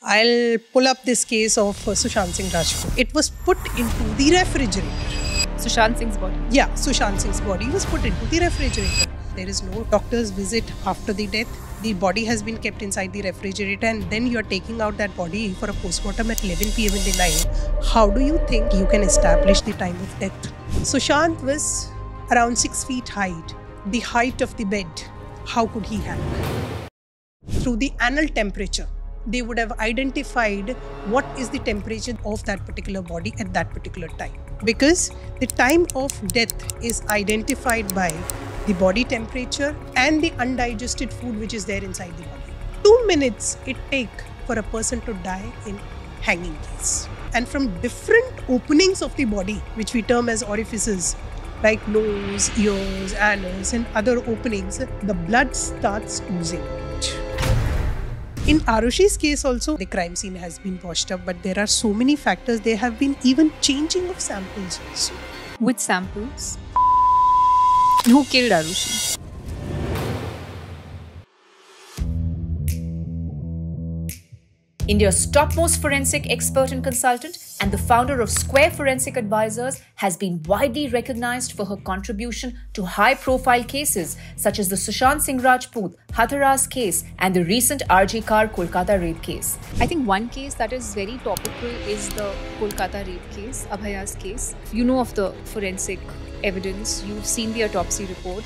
I'll pull up this case of Sushant Singh Rajput. It was put into the refrigerator. Sushant Singh's body? Yeah, Sushant Singh's body was put into the refrigerator. There is no doctor's visit after the death. The body has been kept inside the refrigerator and then you are taking out that body for a postmortem at 11 p.m. in the night. How do you think you can establish the time of death? Sushant was around 6 feet height, the height of the bed. How could he have? Through the anal temperature, they would have identified what is the temperature of that particular body at that particular time. Because the time of death is identified by the body temperature and the undigested food which is there inside the body. 2 minutes it takes for a person to die in hanging case. And from different openings of the body, which we term as orifices, like nose, ears, anus and other openings, the blood starts oozing out. In Arushi's case also, the crime scene has been washed up, but there are so many factors. There have been even changing of samples also. Which samples? Who killed Arushi? India's topmost forensic expert and consultant and the founder of Square Forensic Advisors has been widely recognized for her contribution to high-profile cases such as the Sushant Singh Rajput, Hathras case and the recent RJ Kar Kolkata rape case. I think one case that is very topical is the Kolkata rape case, Abhaya's case. You know of the forensic evidence, you've seen the autopsy report.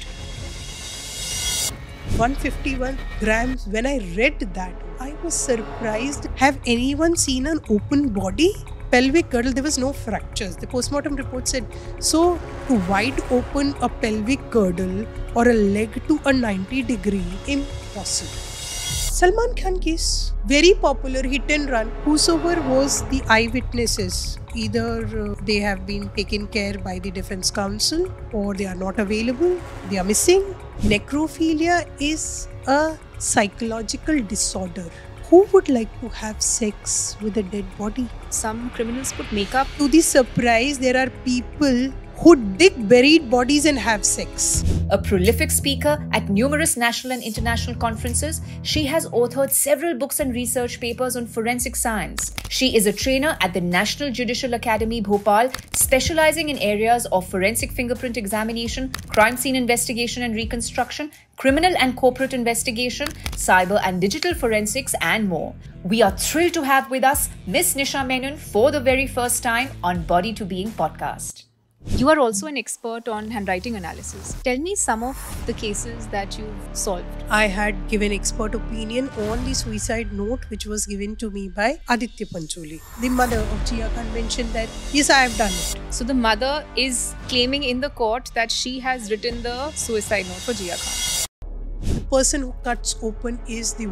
151 grams. When I read that, I was surprised. Have anyone seen an open body? Pelvic girdle, there was no fractures. The postmortem report said, so to wide open a pelvic girdle or a leg to a 90-degree, impossible. Salman Khan case, very popular hit and run. Whosoever was the eyewitnesses, either they have been taken care by the defense counsel or they are not available, they are missing. Necrophilia is a psychological disorder. Who would like to have sex with a dead body? Some criminals put makeup. To the surprise, there are people who dig buried bodies and have sex. A prolific speaker at numerous national and international conferences, she has authored several books and research papers on forensic science. She is a trainer at the National Judicial Academy, Bhopal, specializing in areas of forensic fingerprint examination, crime scene investigation and reconstruction, criminal and corporate investigation, cyber and digital forensics, and more. We are thrilled to have with us Miss Nisha Menon for the very first time on Body to Being podcast. You are also an expert on handwriting analysis. Tell me some of the cases that you've solved. I had given expert opinion on the suicide note which was given to me by Aditya Pancholi. The mother of Jia Khan mentioned that, yes, I have done it. So the mother is claiming in the court that she has written the suicide note for Jia Khan. The person who cuts open is the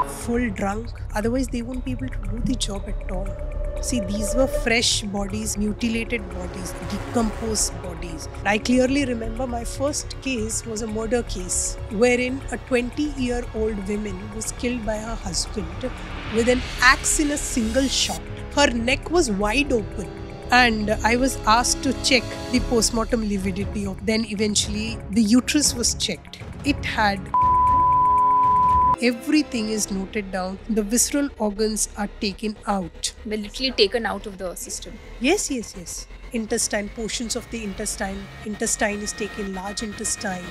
full drunk. Otherwise, they won't be able to do the job at all. See, these were fresh bodies, mutilated bodies, decomposed bodies. I clearly remember my first case was a murder case wherein a 20-year-old woman was killed by her husband with an axe in a single shot. Her neck was wide open and I was asked to check the postmortem lividity of. Then eventually the uterus was checked. It had... Everything is noted down. The visceral organs are taken out. They're literally taken out of the system. Yes. Intestine, portions of the intestine. Intestine is taken, large intestine.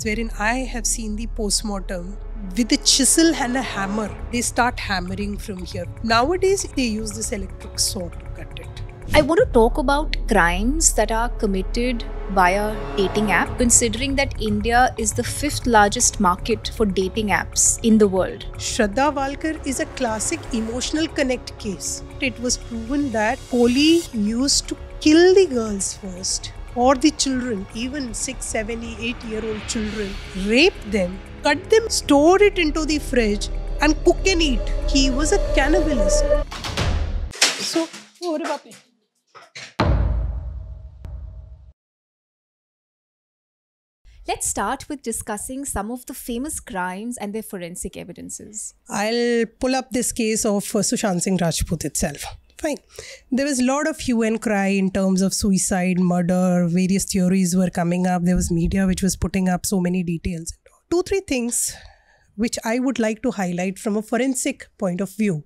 Wherein I have seen the postmortem with a chisel and a hammer. They start hammering from here. Nowadays, they use this electric saw to cut it. I want to talk about crimes that are committed via dating app, considering that India is the 5th largest market for dating apps in the world. Shraddha Walkar is a classic emotional connect case. It was proven that Kohli used to kill the girls first, or the children, even 6, 7, 8-year-old children, rape them, cut them, store it into the fridge and cook and eat. He was a cannibalist. So, let's start with discussing some of the famous crimes and their forensic evidences. I'll pull up this case of Sushant Singh Rajput itself. Fine. There was a lot of hue and cry in terms of suicide, murder, various theories were coming up. There was media which was putting up so many details. 2-3 things which I would like to highlight from a forensic point of view,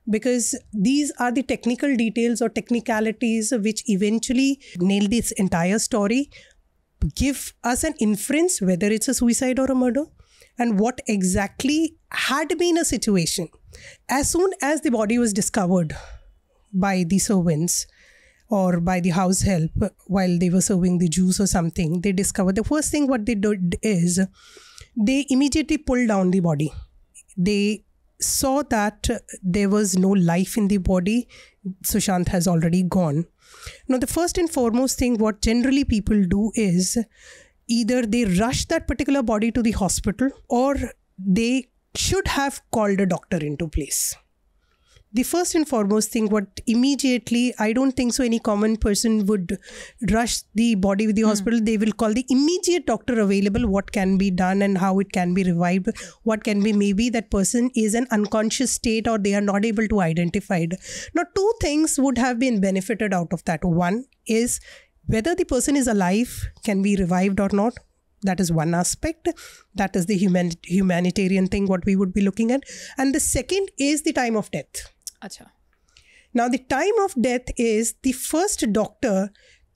because these are the technical details or technicalities which eventually nail this entire story, give us an inference whether it's a suicide or a murder, and what exactly had been a situation. As soon as the body was discovered by the servants or by the house help while they were serving the juice or something, they discovered, the first thing what they did is they immediately pulled down the body. They saw that there was no life in the body. Sushant has already gone. Now, the first and foremost thing what generally people do is either they rush that particular body to the hospital or they should have called a doctor into place. The first and foremost thing what immediately, I don't think so any common person would rush the body with the hospital. They will call the immediate doctor available, what can be done and how it can be revived, what can be, maybe that person is an unconscious state or they are not able to identify it. Now, two things would have been benefited out of that. One is whether the person is alive, can be revived or not. That is one aspect. That is the humanitarian thing what we would be looking at. And the second is the time of death. Achha. Now, the time of death is the first doctor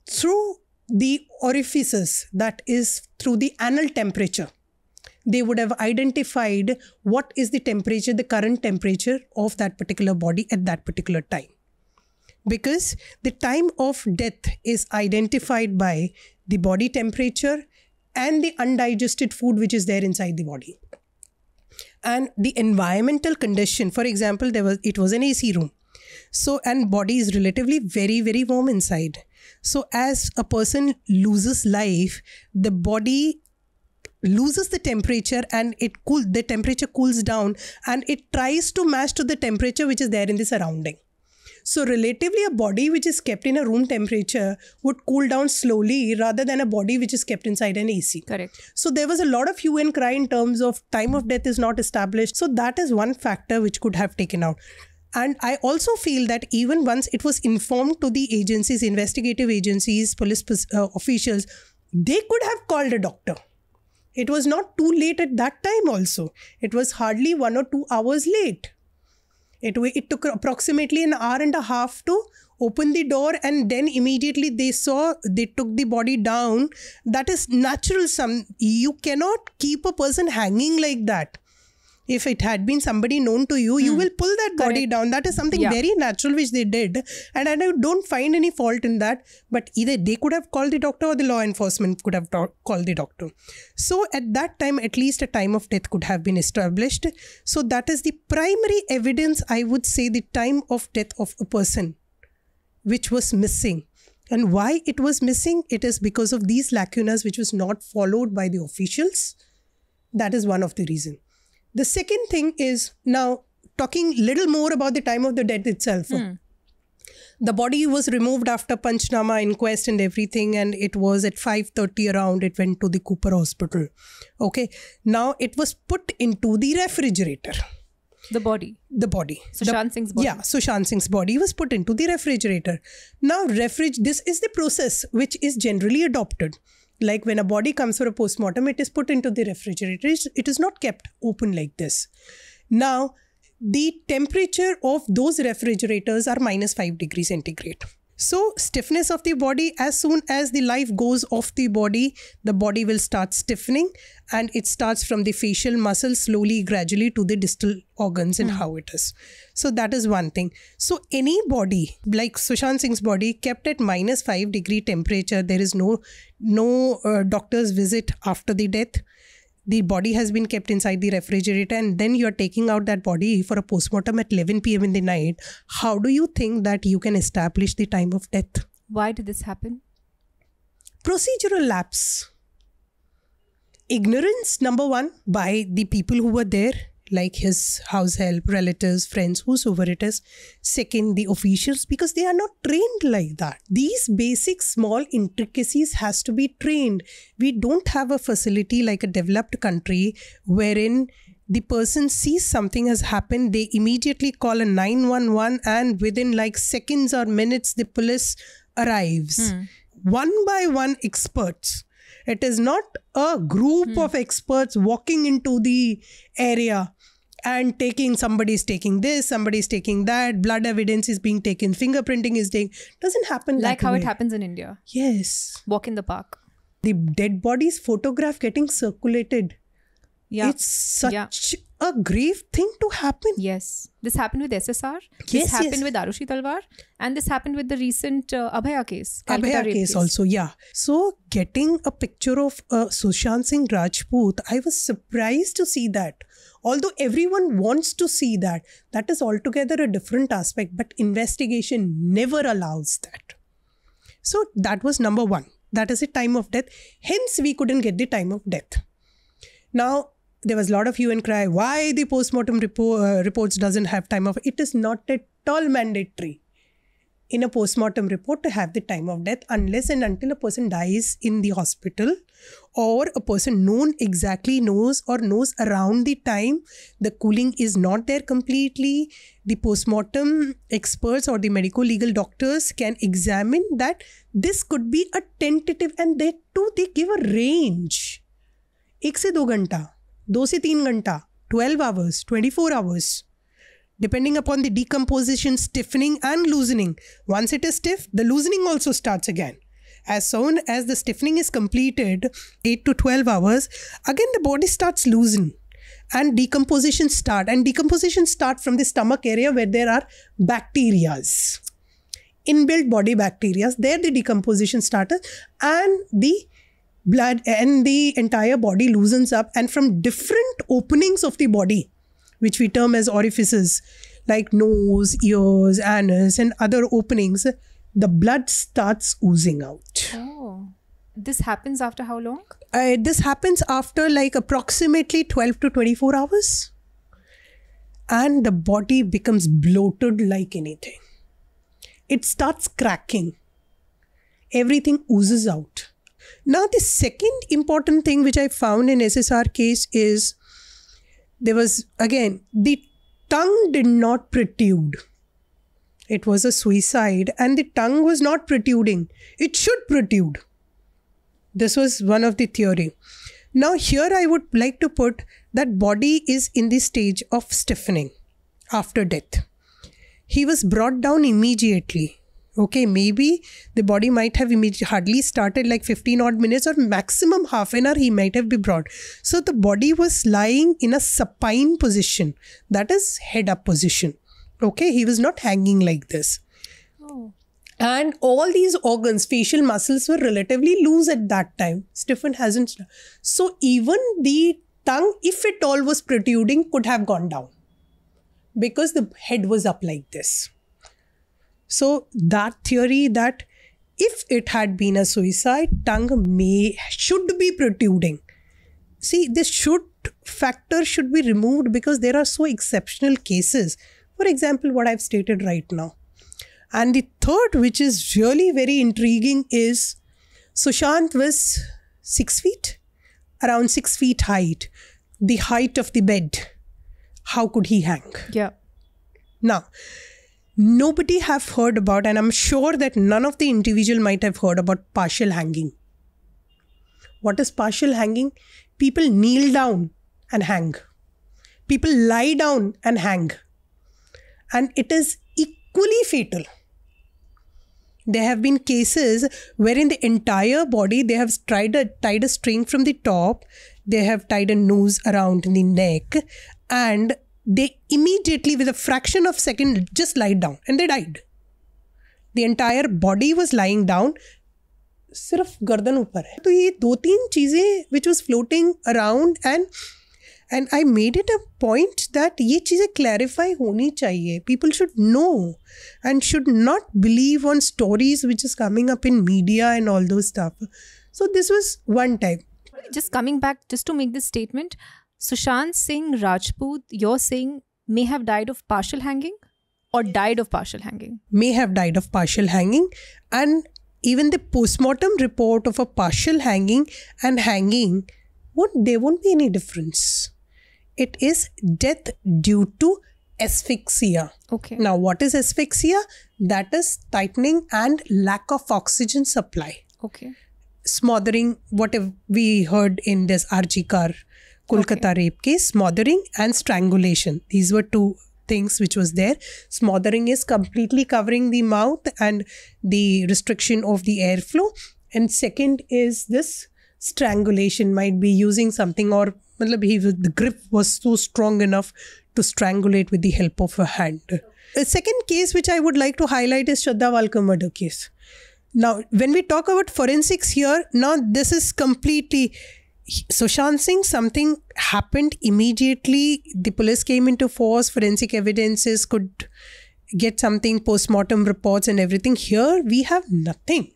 through the orifices, that is through the anal temperature. They would have identified what is the temperature, the current temperature of that particular body at that particular time. Because the time of death is identified by the body temperature and the undigested food which is there inside the body. And the environmental condition, for example, it was an AC room. So, and body is relatively very, very warm inside. So as a person loses life, the body loses the temperature and the temperature cools down and it tries to match to the temperature which is there in the surrounding. So relatively a body which is kept in a room temperature would cool down slowly rather than a body which is kept inside an AC. Correct. So there was a lot of hue and cry in terms of time of death is not established. So that is one factor which could have taken out. And I also feel that even once it was informed to the agencies, investigative agencies, police officials, they could have called a doctor. It was not too late at that time also. It was hardly 1 or 2 hours late. It took approximately an hour and a half to open the door, and then immediately they took the body down. That is natural. You cannot keep a person hanging like that. If it had been somebody known to you, you will pull that body down. That is something very natural which they did. And I don't find any fault in that. But either they could have called the doctor or the law enforcement could have called the doctor. So at that time, at least a time of death could have been established. So that is the primary evidence, I would say, the time of death of a person which was missing. And why it was missing? It is because of these lacunas which was not followed by the officials. That is one of the reasons. The second thing is, now talking little more about the time of the death itself. The body was removed after Panchnama inquest and everything, and it was at 5:30 around, it went to the Cooper Hospital. Okay. Now it was put into the refrigerator. The body. Sushant Singh's body. Yeah, Sushant Singh's body was put into the refrigerator. Now, this is the process which is generally adopted. Like when a body comes for a postmortem, it is put into the refrigerator. It is not kept open like this. Now, the temperature of those refrigerators are -5 degrees centigrade. So, stiffness of the body, as soon as the life goes off the body will start stiffening, and it starts from the facial muscle slowly, gradually to the distal organs and how it is. So, that is one thing. So, any body like Sushant Singh's body kept at -5 degree temperature, there is no doctor's visit after the death. The body has been kept inside the refrigerator, and then you're taking out that body for a postmortem at 11 p.m. in the night. How do you think that you can establish the time of death? Why did this happen? Procedural lapse. Ignorance, number one, by the people who were there, like his house help, relatives, friends, whosoever it is. Second, the officials, because they are not trained like that. These basic small intricacies has to be trained. We don't have a facility like a developed country wherein the person sees something has happened, they immediately call a 911, and within like seconds or minutes, the police arrives. One by one experts. It is not a group of experts walking into the area and somebody's taking this, somebody's taking that, blood evidence is being taken, fingerprinting is taken. Doesn't happen Like that how way. it happens in India. Yes. Walk in the park. The dead body's photograph getting circulated. Yeah. It's such a grave thing to happen. Yes. This happened with SSR. This Yes, happened yes. with Arushi Talwar. And this happened with the recent Abhaya case. Calcutta Abhaya rape case also, yeah. So getting a picture of Sushant Singh Rajput, I was surprised to see that. Although everyone wants to see that, that is altogether a different aspect, but investigation never allows that. So that was number one. That is the time of death. Hence, we couldn't get the time of death. Now, there was a lot of hue and cry. Why the postmortem reports doesn't have time of... It is not at all mandatory in a postmortem report to have the time of death unless and until a person dies in the hospital or a person knows around the time the cooling is not there completely. The postmortem experts or the medico-legal doctors can examine that this could be a tentative, and they too, they give a range. 1 से 2 घंटा, 2 से 3 घंटा, 12 hours, 24 hours. Depending upon the decomposition, stiffening and loosening. Once it is stiff, the loosening also starts again. As soon as the stiffening is completed, 8 to 12 hours, again the body starts loosening and decomposition start. And decomposition start from the stomach area where there are bacterias. Inbuilt body bacteria. There the decomposition started and the blood and the entire body loosens up, and from different openings of the body, which we term as orifices, like nose, ears, anus and other openings, the blood starts oozing out. Oh. This happens after how long? This happens after like approximately 12 to 24 hours. And the body becomes bloated like anything. It starts cracking. Everything oozes out. Now, the second important thing which I found in SSR case is there was, again, the tongue did not protrude. It was a suicide and the tongue was not protruding. It should protrude. This was one of the theory. Now, here I would like to put that body is in the stage of stiffening after death. He was brought down immediately. Okay, maybe the body might have hardly started like 15 odd minutes or maximum half an hour he might have been brought. So the body was lying in a supine position. That is head up position. Okay, he was not hanging like this. Oh. And all these organs, facial muscles were relatively loose at that time. Stiffened hasn't. So even the tongue, if it all was protruding, could have gone down. Because the head was up like this. So that theory that if it had been a suicide, tongue should be protruding. See, this factor should be removed because there are so exceptional cases. For example, what I've stated right now. And the third, which is really very intriguing, is Sushant was 6 feet, around 6 feet height, the height of the bed. How could he hang? Yeah. Now, nobody have heard about, and I'm sure that none of the individual might have heard about partial hanging. What is partial hanging? People kneel down and hang. People lie down and hang. And it is equally fatal. There have been cases wherein the entire body, they have tied a string from the top, they have tied a noose around the neck, and they immediately, with a fraction of a second, just lied down and they died. The entire body was lying down, सिर्फ गर्दन ऊपर है. तो ये 2-3 चीजें which was floating around, and I made it a point that ये चीजें clarify होनी चाहिए. People should know and should not believe on stories which is coming up in media and all those stuff. So this was one time. Just coming back, just to make this statement, Sushant Singh Rajput, you're saying, may have died of partial hanging or died of partial hanging? May have died of partial hanging, and even the postmortem report of a partial hanging and hanging, there won't be any difference. It is death due to asphyxia. Okay. Now, what is asphyxia? That is tightening and lack of oxygen supply. Okay. smothering, what we heard in this RG Kar Kolkata rape case, smothering and strangulation. These were two things which was there. Smothering is completely covering the mouth and the restriction of the airflow. And second is this strangulation, might be using something, or the grip was so strong enough to strangulate with the help of a hand. A second case which I would like to highlight is Shraddha Walkar murder case. Now, when we talk about forensics here, now this is completely Sushant Singh, something happened immediately. The police came into force, forensic evidences could get something, post-mortem reports and everything. Here we have nothing.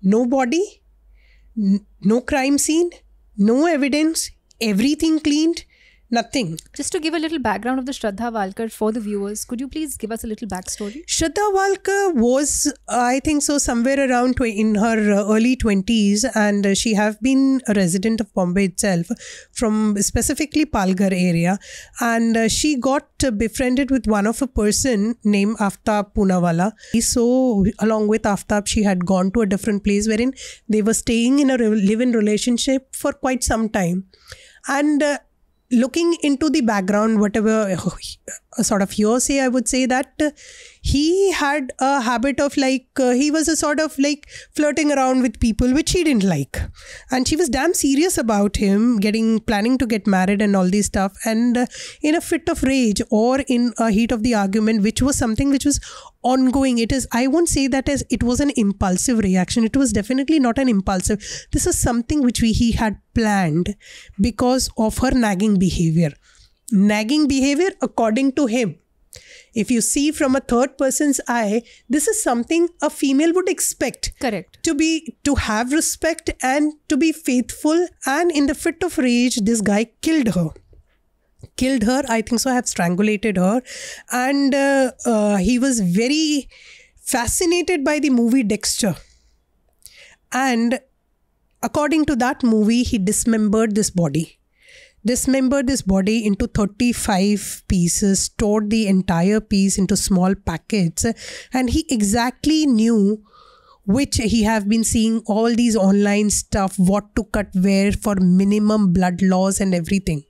No body, no crime scene, no evidence, everything cleaned, nothing. Just to give a little background of the Shraddha Walkar for the viewers, could you please give us a little backstory? Shraddha Walkar was, I think so, somewhere around in her early 20s, and she have been a resident of Bombay itself, from specifically Palghar area, and she got befriended with one of a person named Aftab Poonawala. So along with Aftab, she had gone to a different place wherein they were staying in a live-in relationship for quite some time. And looking into the background, whatever sort of hearsay, I would say that he had a habit of he was a sort of flirting around with people which she didn't like. And she was damn serious about him planning to get married and all this stuff. And in a fit of rage or in a heat of the argument, which was something which was ongoing, I won't say that as it was an impulsive reaction. It was definitely not an impulsive. This is something which he had planned because of her nagging behavior. Nagging behavior according to him. If you see from a third person's eye, this is something a female would expect. Correct. To have respect and to be faithful. And in the fit of rage, this guy killed her. I think so, I have strangulated her. And he was very fascinated by the movie Dexter. And according to that movie, he dismembered this body into 35 pieces, stored the entire piece into small packets, and he exactly knew which he have been seeing all these online stuff, what to cut where for minimum blood loss and everything.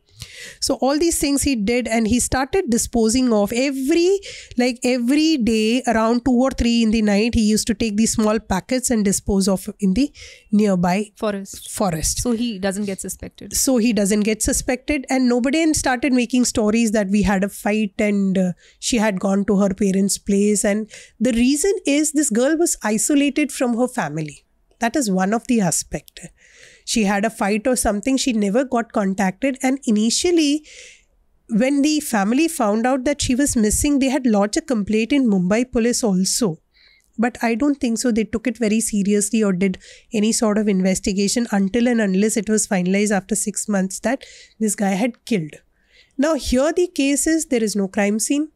So all these things he did, and he started disposing of every day around 2 or 3 in the night. He used to take these small packets and dispose of in the nearby forest. So he doesn't get suspected. And nobody started making stories that we had a fight and she had gone to her parents' place. And the reason is this girl was isolated from her family. That is one of the aspects. She had a fight or something, she never got contacted. And initially, when the family found out that she was missing, they had lodged a complaint in Mumbai police also. But I don't think so they took it very seriously or did any sort of investigation until and unless it was finalized after 6 months that this guy had killed. Now here the case is, there is no crime scene.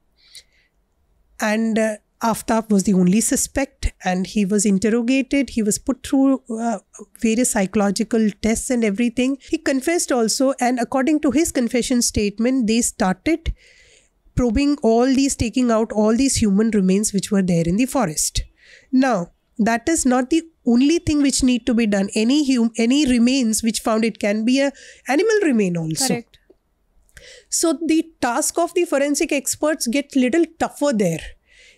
And Aftab was the only suspect, and he was interrogated. He was put through various psychological tests and everything. He confessed also, and according to his confession statement, they started probing taking out all these human remains which were there in the forest. Now, that is not the only thing which need to be done. Any remains which found, it can be a animal remain also. Correct. So the task of the forensic experts get little tougher there.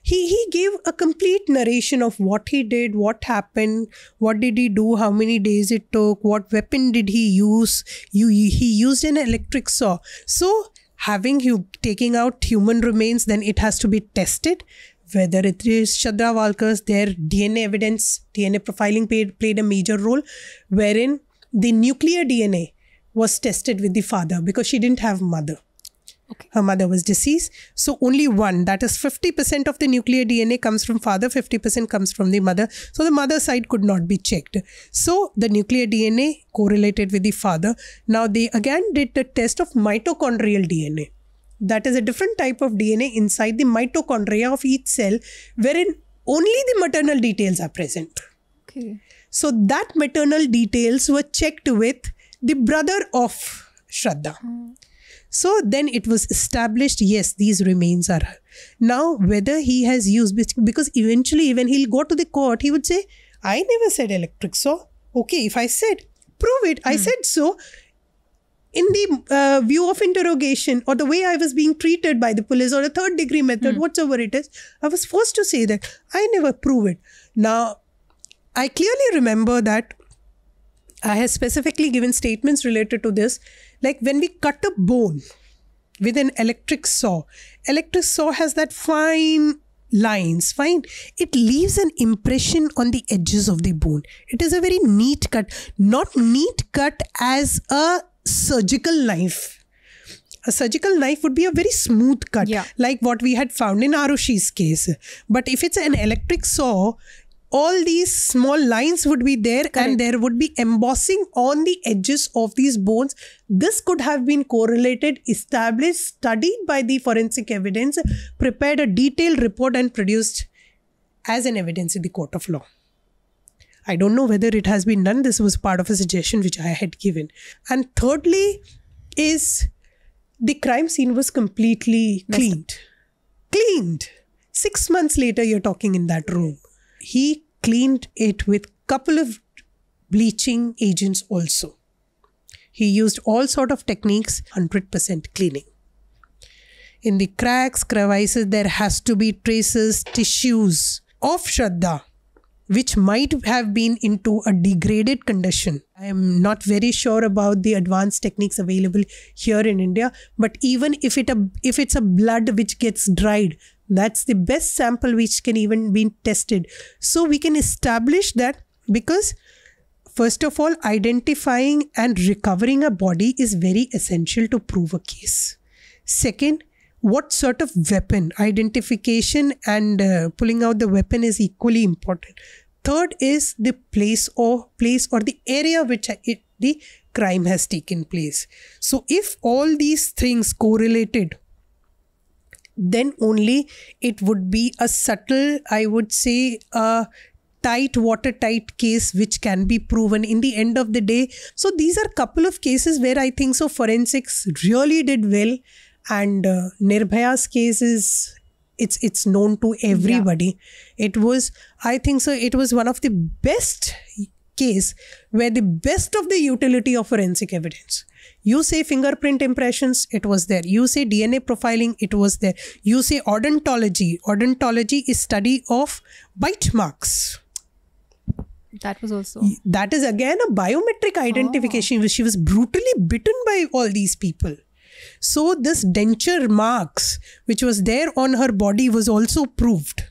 He gave a complete narration of what he did, what happened, what did he do, how many days it took, what weapon did he use. He used an electric saw. So taking out human remains, then it has to be tested. Whether it is Shraddha Walkar's, their DNA evidence, DNA profiling played a major role, wherein the nuclear DNA was tested with the father because she didn't have mother. Okay. Her mother was deceased. So only one, that is 50% of the nuclear DNA comes from father, 50% comes from the mother. So the mother side could not be checked. So the nuclear DNA correlated with the father. Now they again did the test of mitochondrial DNA. That is a different type of DNA inside the mitochondria of each cell, wherein only the maternal details are present. Okay. So that maternal details were checked with the brother of Shraddha. So then it was established, yes, these remains are her. Now, whether he has used, because eventually when he'll go to the court, he would say, I never said electric saw. Okay, if I said, prove it, I said so. In the view of interrogation or the way I was being treated by the police or a third degree method, whatsoever it is, I was forced to say that. I never prove it. Now, I clearly remember that I have specifically given statements related to this. Like when we cut a bone with an electric saw has that fine lines, fine. It leaves an impression on the edges of the bone. It is a very neat cut, not neat cut as a surgical knife. A surgical knife would be a very smooth cut, like what we had found in Arushi's case. But if it's an electric saw, all these small lines would be there. Correct. And there would be embossing on the edges of these bones. This could have been correlated, established, studied by the forensic evidence, prepared a detailed report and produced as an evidence in the court of law. I don't know whether it has been done. This was part of a suggestion which I had given. And thirdly is the crime scene was completely cleaned. 6 months later, you're talking in that room. He cleaned it with couple of bleaching agents also. He used all sort of techniques, 100% cleaning. In the cracks, crevices, there has to be traces, tissues of Shraddha, which might have been into a degraded condition. I am not very sure about the advanced techniques available here in India, but even if it's a blood which gets dried, that's the best sample which can even be tested. So we can establish that, because first of all, identifying and recovering a body is very essential to prove a case. Second, what sort of weapon? Identification and pulling out the weapon is equally important. Third is the place or the area which the crime has taken place. So if all these things correlated, then only it would be a subtle, I would say, a watertight case which can be proven in the end of the day. So these are a couple of cases where I think so forensics really did well. And Nirbhaya's case is, it's known to everybody. Yeah. It was, I think so, it was one of the best case where the best of the utility of forensic evidence. You say fingerprint impressions, it was there. You say DNA profiling, it was there. You say odontology. Odontology is study of bite marks. That was also... That is again a biometric identification. She was brutally bitten by all these people. So this denture marks which was there on her body was also proved.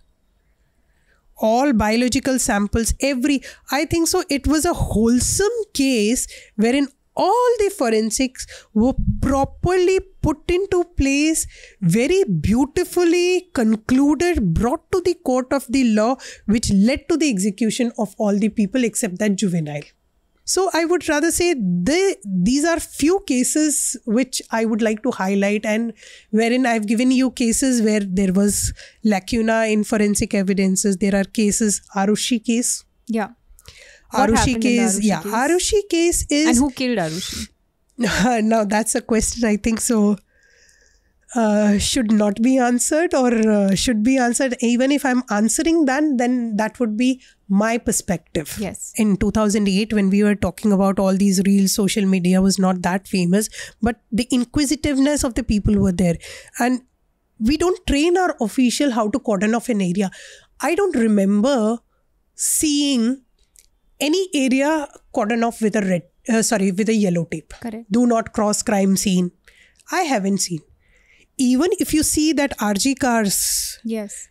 All biological samples, I think so it was a wholesome case wherein all the forensics were properly put into place, very beautifully concluded, brought to the court of the law, which led to the execution of all the people except that juvenile. So I would rather say these are few cases which I would like to highlight, and wherein I've given you cases where there was lacuna in forensic evidences. There are cases, Arushi case. Yeah. Arushi case. Arushi case is... And who killed Arushi? Now that's a question I think so should not be answered, or should be answered. Even if I'm answering that, then that would be my perspective. Yes. In 2008, when we were talking about all these reels, social media was not that famous, but the inquisitiveness of the people were there. And we don't train our official how to cordon off an area. I don't remember seeing any area cordon off with a with a yellow tape. Correct. Do not cross crime scene. I haven't seen. Even if you see that RG cars, yes,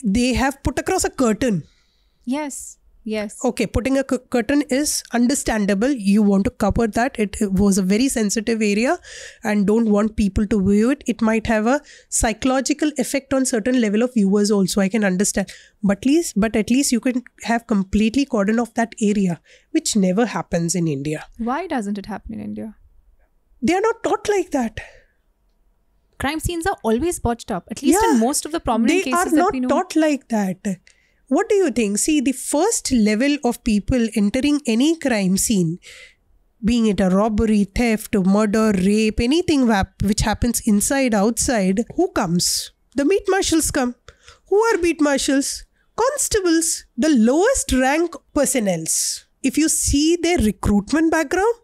they have put across a curtain. Yes. Yes. Okay, putting a curtain is understandable. You want to cover that. It was a very sensitive area and don't want people to view it. It might have a psychological effect on certain level of viewers also. I can understand. But at least you can have completely cordon off that area, which never happens in India. Why doesn't it happen in India? They are not taught like that. Crime scenes are always botched up. At least in most of the prominent cases that we know. They are not taught like that. What do you think? See, the first level of people entering any crime scene, being it a robbery, theft, murder, rape, anything which happens inside, outside, who comes? The beat marshals come. Who are beat marshals? Constables, the lowest rank personnels. if you see their recruitment background,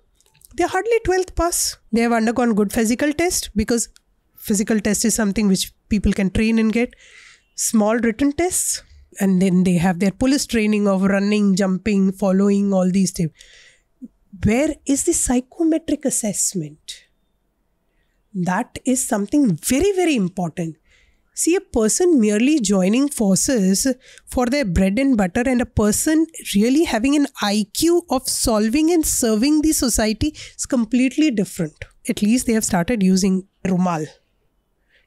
they're hardly 12th pass. They have undergone good physical test, because physical test is something which people can train and get. Small written tests. And then they have their police training of running, jumping, following, all these things. Where is the psychometric assessment? That is something very, very important. See, a person merely joining forces for their bread and butter and a person really having an IQ of solving and serving the society is completely different. At least they have started using rumal.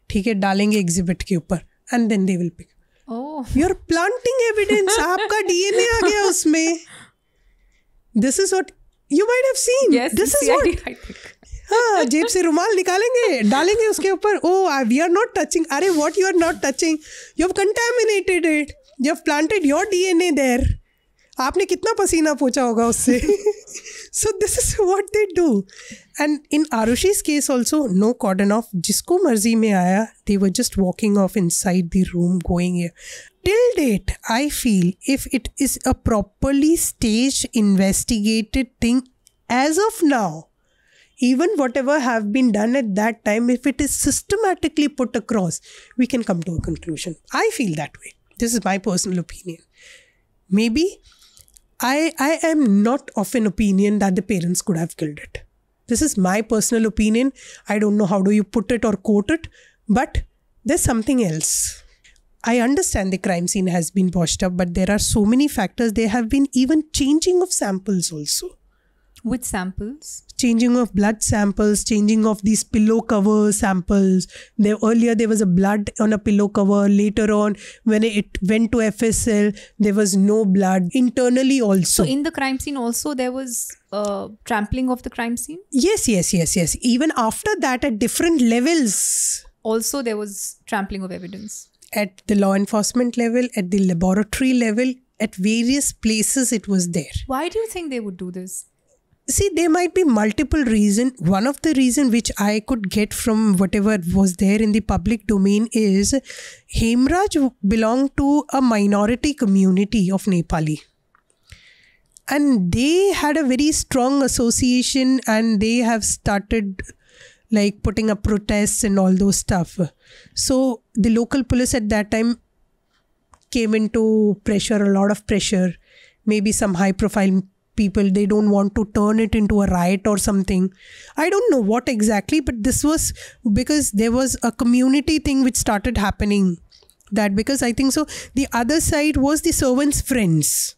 ठीक है, डालेंगे exhibit के ऊपर and then they will pick. Oh. You're planting evidence. आपका DNA आ गया उसमें. This is what you might have seen. Yes, this is what. I think. हाँ, जेब से रुमाल निकालेंगे, डालेंगे उसके ऊपर. Oh, we are not touching. अरे, what you are not touching? You have contaminated it. You have planted your DNA there. आपने कितना पसीना पोंछा होगा उससे. So this is what they do. And in Arushi's case also, no cordon off. जिसको मर्जी में आया, they were just walking off inside the room, going here. Till date, I feel if it is a properly staged, investigated thing, as of now, even whatever have been done at that time, if it is systematically put across, we can come to a conclusion. I feel that way. This is my personal opinion. Maybe I am not of an opinion that the parents could have killed it. This is my personal opinion. I don't know how do you put it or quote it, but there's something else. I understand the crime scene has been washed up, but there are so many factors. There have been even changing of samples also. Which samples? Changing of blood samples, changing of these pillow cover samples. Earlier there was a blood on a pillow cover. Later on, when it went to FSL, there was no blood. Internally also. So in the crime scene also there was trampling of the crime scene? Yes. Even after that, at different levels. Also there was trampling of evidence. At the law enforcement level, at the laboratory level, at various places it was there. Why do you think they would do this? See, there might be multiple reasons. One of the reasons which I could get from whatever was there in the public domain is Hemraj belonged to a minority community of Nepali. And they had a very strong association and they have started like putting up protests and all those stuff. So the local police at that time came into pressure, a lot of pressure. Maybe some high profile people, they don't want to turn it into a riot or something. I don't know what exactly, but this was because there was a community thing which started happening. That because I think so, the other side was the servants' friends.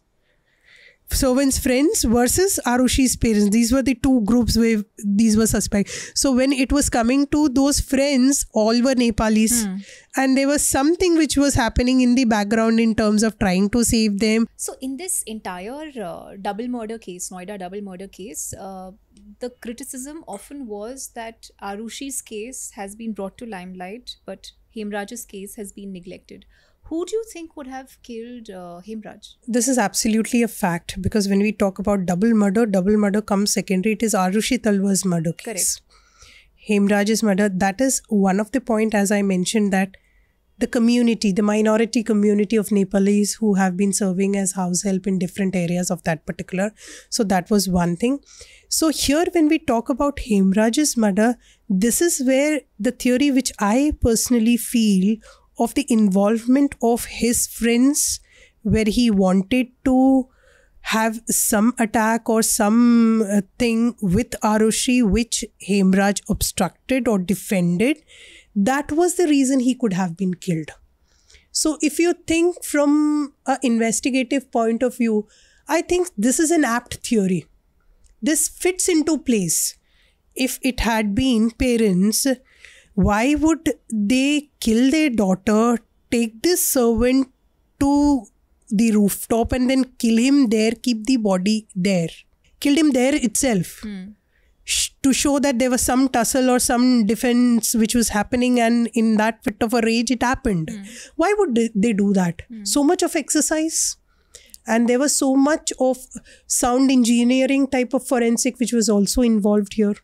Servants' friends versus Arushi's parents. These were the two groups where these were suspects. So when it was coming to those friends, all were Nepalis. And there was something which was happening in the background in terms of trying to save them. So in this entire double murder case, Noida double murder case, the criticism often was that Arushi's case has been brought to limelight, but Hemraj's case has been neglected. Who do you think would have killed Hemraj? This is absolutely a fact, because when we talk about double murder comes secondary. It is Arushi Talwar's murder case. Correct. Hemraj's murder, that is one of the point, as I mentioned, that the community, the minority community of Nepalis who have been serving as house help in different areas of that particular. So that was one thing. So here when we talk about Hemraj's murder, this is where the theory which I personally feel of the involvement of his friends, where he wanted to have some attack or some thing with Arushi which Hemraj obstructed or defended, that was the reason he could have been killed. So if you think from an investigative point of view, I think this is an apt theory. This fits into place. If it had been parents, why would they kill their daughter, take this servant to the rooftop and then kill him there, keep the body there? Killed him there itself. To show that there was some tussle or some defense which was happening, and in that fit of a rage it happened. Why would they do that? So much of exercise. And there was so much of sound engineering type of forensic which was also involved here,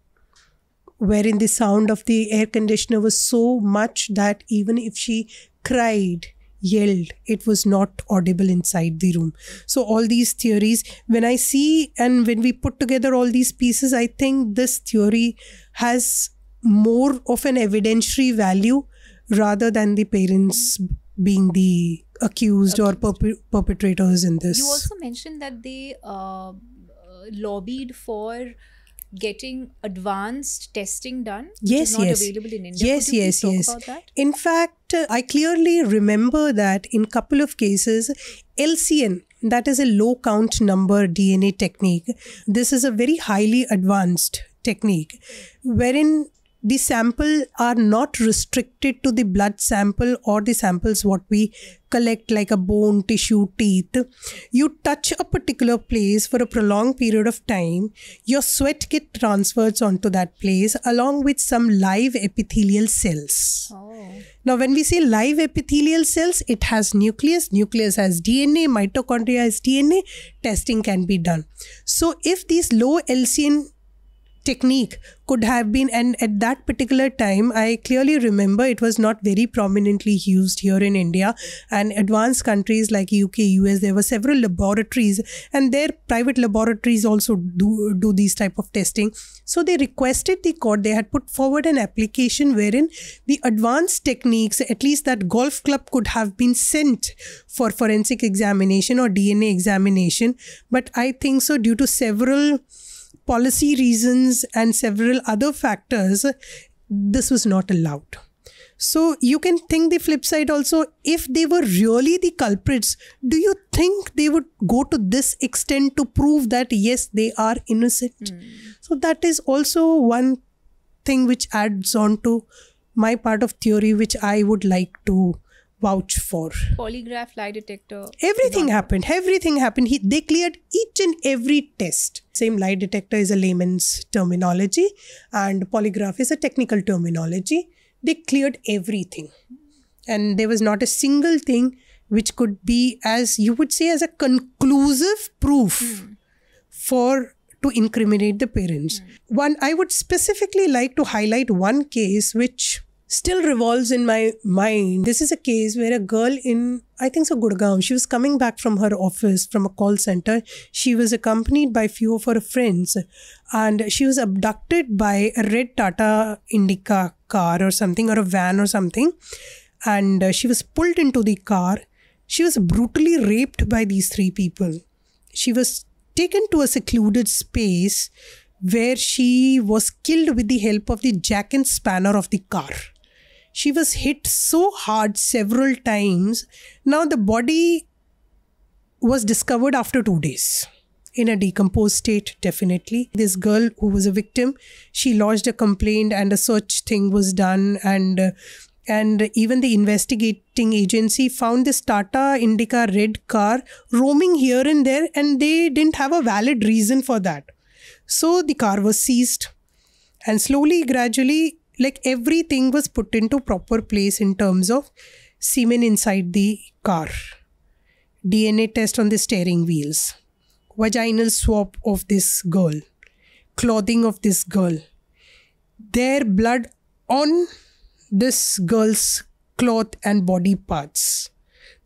wherein the sound of the air conditioner was so much that even if she cried, yelled, it was not audible inside the room. So all these theories, when I see and when we put together all these pieces, I think this theory has more of an evidentiary value rather than the parents being the accused or perpetrators in this. You also mentioned that they lobbied for getting advanced testing done, which Yes, is not yes. available in India. Yes, Could you yes, please yes. talk about that? In fact, I clearly remember that in couple of cases, LCN, that is a low count number DNA technique. This is a very highly advanced technique wherein the sample are not restricted to the blood sample or the samples what we collect like a bone, tissue, teeth. You touch a particular place for a prolonged period of time, your sweat get transferred onto that place along with some live epithelial cells. Oh. Now, when we say live epithelial cells, it has nucleus has DNA, mitochondria has DNA, testing can be done. So if these low LCN technique could have been, and at that particular time I clearly remember it was not very prominently used here in India, and advanced countries like UK, US, there were several laboratories and their private laboratories also do these type of testing. So they requested the court, they had put forward an application wherein the advanced techniques, at least that golf club, could have been sent for forensic examination or DNA examination. But I think so due to several policy reasons and several other factors, this was not allowed. So you can think the flip side also, if they were really the culprits, do you think they would go to this extent to prove that yes, they are innocent? So that is also one thing which adds on to my part of theory, which I would like to vouch for. Polygraph, lie detector. Everything happened. They cleared each and every test. Same, lie detector is a layman's terminology and polygraph is a technical terminology. They cleared everything. And there was not a single thing which could be, as you would say, as a conclusive proof to incriminate the parents. One, I would specifically like to highlight one case which still revolves in my mind. This is a case where a girl in, I think so, Gurgaon, she was coming back from her office from a call center. She was accompanied by few of her friends and she was abducted by a red Tata Indica car or something, or a van or something. And she was pulled into the car. She was brutally raped by these three people. She was taken to a secluded space where she was killed with the help of the jack and spanner of the car. She was hit so hard several times. Now the body was discovered after 2 days in a decomposed state, definitely. This girl who was a victim, she lodged a complaint and a search thing was done, and even the investigating agency found this Tata Indica red car roaming here and there, and they didn't have a valid reason for that. So the car was seized, and slowly, gradually, like everything was put into proper place in terms of semen inside the car, DNA test on the steering wheels, vaginal swab of this girl, clothing of this girl, their blood on this girl's cloth and body parts,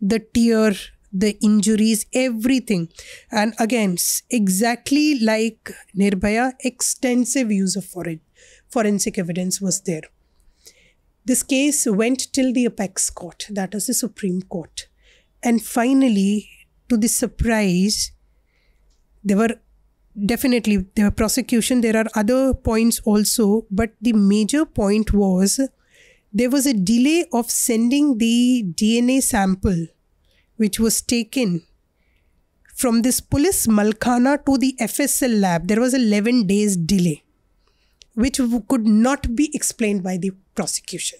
the tear, the injuries, everything. And again, exactly like Nirbhaya, extensive use of forensic evidence was there. This case went till the apex court, that is the Supreme Court. And finally, to the surprise, there were prosecution. There are other points also, but the major point was there was a delay of sending the DNA sample which was taken from this police Malkhana to the FSL lab. There was 11 days delay, which could not be explained by the prosecution.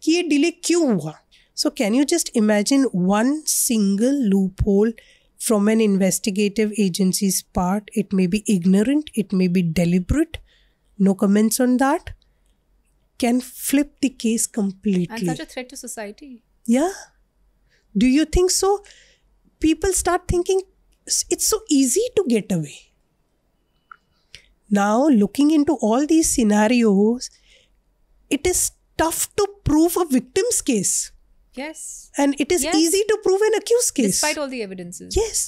कि ये delay क्यों हुआ? So can you just imagine one single loophole from an investigative agency's part? It may be ignorant, it may be deliberate, no comments on that, can flip the case completely. And such a threat to society. Yeah. Do you think so? People start thinking it's so easy to get away. Now, looking into all these scenarios, it is tough to prove a victim's case. Yes. And it is Yes. easy to prove an accused case. Despite all the evidences. Yes.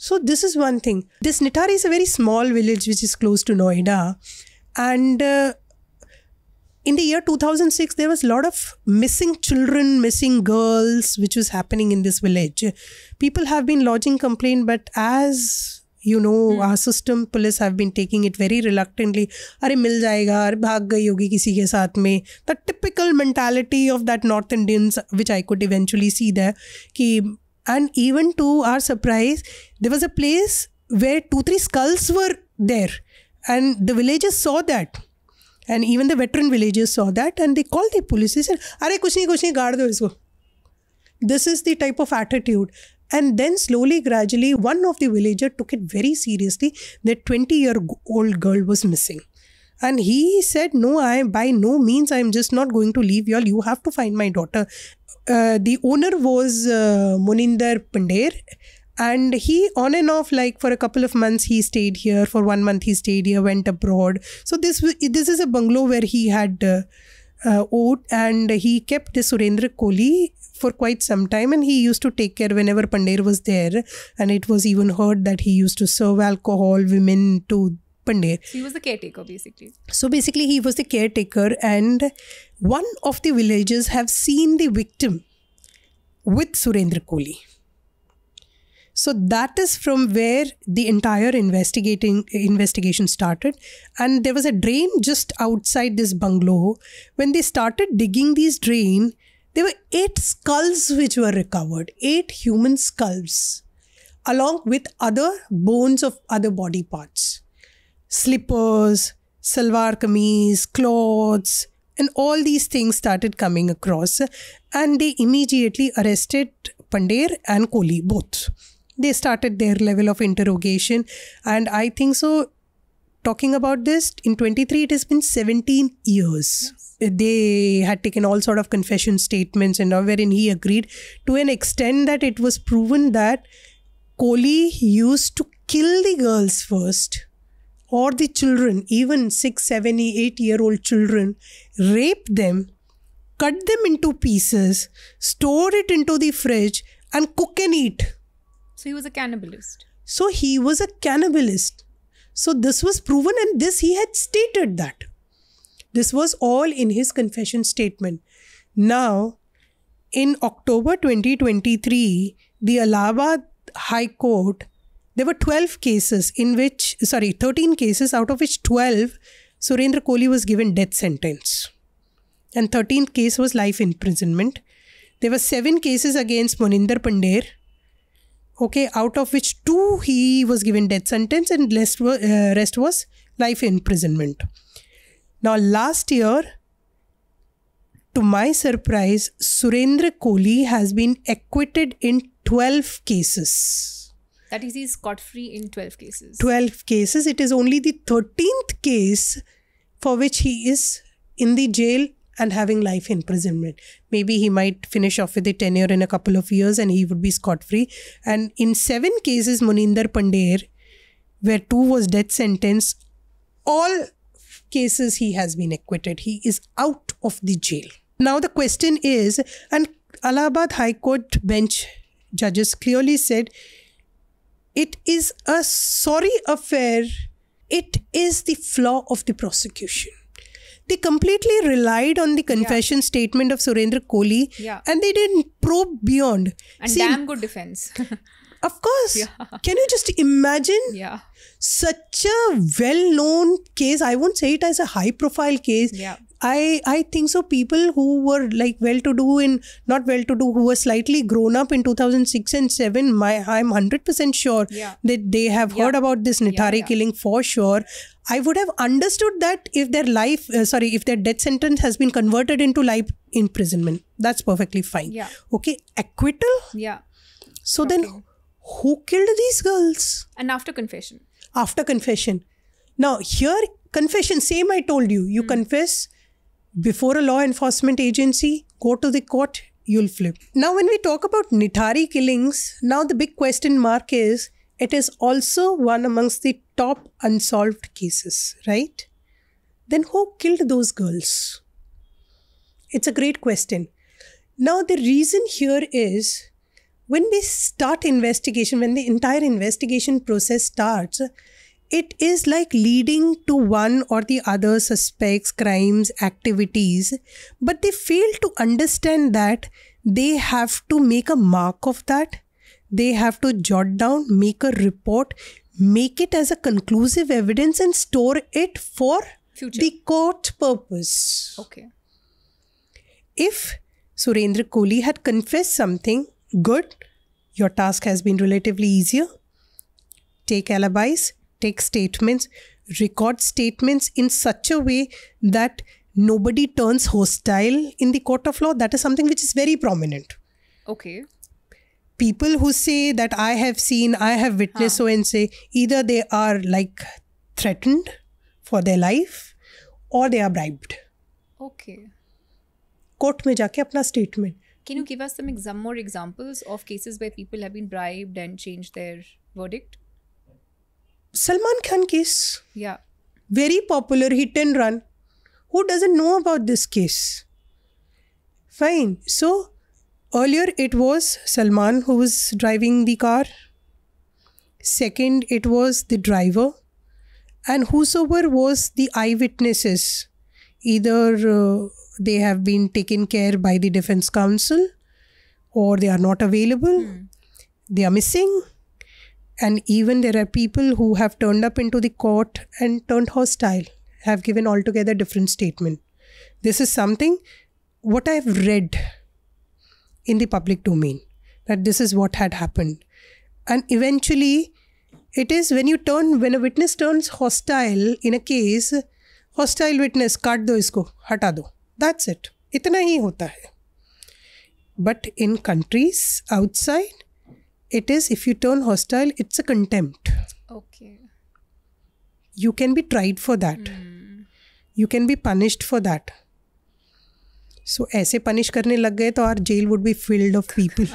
So this is one thing. This Nithari is a very small village which is close to Noida. And in the year 2006, there was a lot of missing children, missing girls, which was happening in this village. People have been lodging complaint, but as you know, our system, police have been taking it very reluctantly. Arey mil jayega, arey bhag gayi hogi kisi ke saath mein. The typical mentality of that North Indians, which I could eventually see there. And even to our surprise, there was a place where 2-3 skulls were there. And the villagers saw that. And even the veteran villagers saw that. And they called the police. They said, "Arey kuch nahi, gaad do isko." This is the type of attitude. And then slowly, gradually, one of the villagers took it very seriously that 20-year-old girl was missing. And he said, "No, by no means, I'm just not going to leave y'all. You have to find my daughter." The owner was Moninder Pandher. And he, on and off, like for a couple of months, he stayed here. For 1 month, he stayed here, went abroad. So this is a bungalow where he had owned, and he kept Surendra Kohli for quite some time. And he used to take care whenever Pandher was there. And it was even heard that he used to serve alcohol, women to Pandher. So he was the caretaker, basically. So basically, he was the caretaker. And one of the villagers have seen the victim with Surendra Kohli. So that is from where the entire investigation started. And there was a drain just outside this bungalow. When they started digging these drain, there were 8 skulls which were recovered. 8 human skulls, along with other bones of other body parts. Slippers, salwar kameez, clothes, and all these things started coming across. And they immediately arrested Pandher and Kohli, both. They started their level of interrogation. And I think so, talking about this, in 23, it has been 17 years. Yes. They had taken all sort of confession statements and all, wherein he agreed to an extent that it was proven that Kohli used to kill the girls first, or the children, even 6, 7, 8-year-old children, rape them, cut them into pieces, store it into the fridge, and cook and eat. So he was a cannibalist. So he was a cannibalist. So this was proven, and this he had stated that. This was all in his confession statement. Now, in October 2023, the Allahabad High Court, there were 13 cases, out of which 12, Surendra Kohli was given death sentence. And 13th case was life imprisonment. There were 7 cases against Moninder Pandher. Okay, out of which 2 he was given death sentence and rest was life imprisonment. Now last year, to my surprise, Surendra Kohli has been acquitted in 12 cases. That is, he's scot-free in 12 cases. 12 cases. It is only the 13th case for which he is in the jail and having life imprisonment. Maybe he might finish off with the tenure in a couple of years and he would be scot-free. And in 7 cases, Moninder Pandher, where 2 was death sentence, all cases he has been acquitted. He is out of the jail. Now the question is, and Allahabad High Court bench judges clearly said, it is a sorry affair. It is the flaw of the prosecution. They completely relied on the confession statement of Surendra Kohli and they didn't probe beyond. And damn good defense. Of course. Can you just imagine such a well-known case? I won't say it as a high-profile case. I think so. People who were like well-to-do and not well-to-do, who were slightly grown up in 2006 and 7, I'm 100% sure that they have heard about this Nithari killing for sure. I would have understood that if their if their death sentence has been converted into life imprisonment. That's perfectly fine. Okay, acquittal? So then, who killed these girls? And after confession. After confession. Now, here, confession, same I told you. You confess before a law enforcement agency, go to the court, you'll flip. Now, when we talk about Nithari killings, now the big question mark is, it is also one amongst the top unsolved cases, right? Then who killed those girls? It's a great question. Now, the reason here is when they start investigation, when the entire investigation process starts, it is like leading to one or the other suspects, crimes, activities, but they fail to understand that they have to make a mark of that. They have to jot down, make a report, make it as a conclusive evidence and store it for Future. the court purpose. Okay. If Surendra Kohli had confessed something, good, your task has been relatively easier. Take alibis, take statements, record statements in such a way that nobody turns hostile in the court of law. That is something which is very prominent. Okay. People who say that I have seen, I have witnessed so and say, either they are like threatened for their life or they are bribed. Okay. Court में जाके अपना statement. Can you give us some more examples of cases where people have been bribed and changed their verdict? Salman Khan case. Yeah. Very popular hit and run. Who doesn't know about this case? Fine. So, earlier it was Salman who was driving the car. Second, it was the driver. And whosoever was the eyewitnesses, either they have been taken care by the defense counsel or they are not available, they are missing. And even there are people who have turned up into the court and turned hostile, have given altogether different statement. This is something what I have read in the public domain, that this is what had happened. And eventually, it is when a witness turns hostile in a case, hostile witness, काट दो इसको, हटा दो. That's it. इतना ही होता है. But in countries outside, it is, if you turn hostile, it's a contempt. Okay. You can be tried for that. You can be punished for that. So, ऐसे punish करने लग गए तो our jail would be filled of people.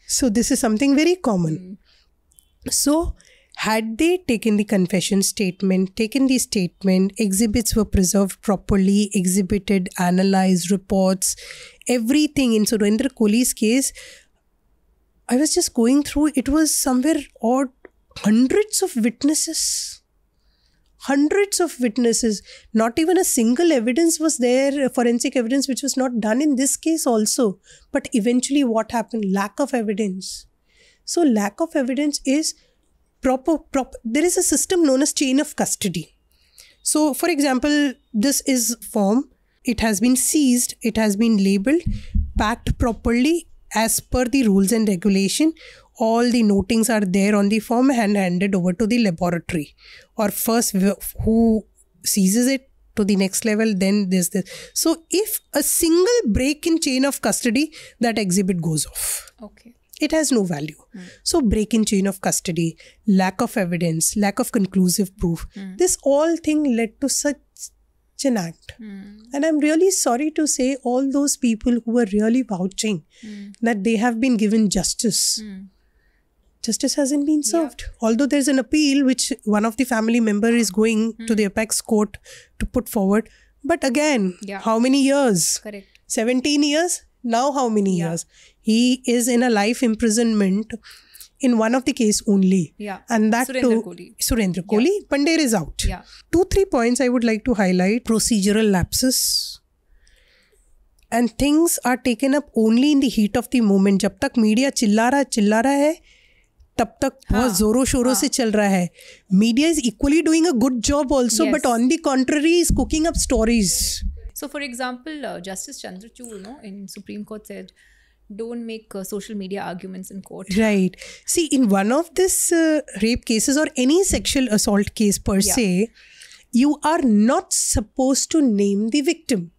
So, this is something very common. So, had they taken the confession statement, exhibits were preserved properly, exhibited, analyzed, reports, everything in Surendra Kohli's case, I was just going through, it was somewhere odd, hundreds of witnesses. Not even a single evidence was there, forensic evidence, which was not done in this case also. But eventually what happened? Lack of evidence. So lack of evidence is proper. There is a system known as chain of custody. So for example, this is form. It has been seized. It has been labeled, packed properly as per the rules and regulation. All the notings are there on the form and handed over to the laboratory. Or first who seizes it to the next level, then there's this. So if a single break in chain of custody, that exhibit goes off. Okay. It has no value. So break in chain of custody, lack of evidence, lack of conclusive proof. This all thing led to such an act. And I'm really sorry to say all those people who were really vouching that they have been given justice. Justice hasn't been served. Yeah. Although there's an appeal which one of the family member is going to the apex court to put forward. But again, how many years? Correct. 17 years? Now how many years? He is in a life imprisonment in one of the case only. Yeah. And that Surendra Kohli. Pandey is out. Yeah. 2-3 points I would like to highlight. Procedural lapses. And things are taken up only in the heat of the moment. जब तक media चिल्ला रहा है, तब तक बहुत जोरों शोरों से चल रहा है. Media is equally doing a good job also, but on the contrary is cooking up stories. So for example, Justice Chandrachud in Supreme Court said, don't make social media arguments in court. Right. See, in one of this rape cases or any sexual assault case per se, you are not supposed to name the victim.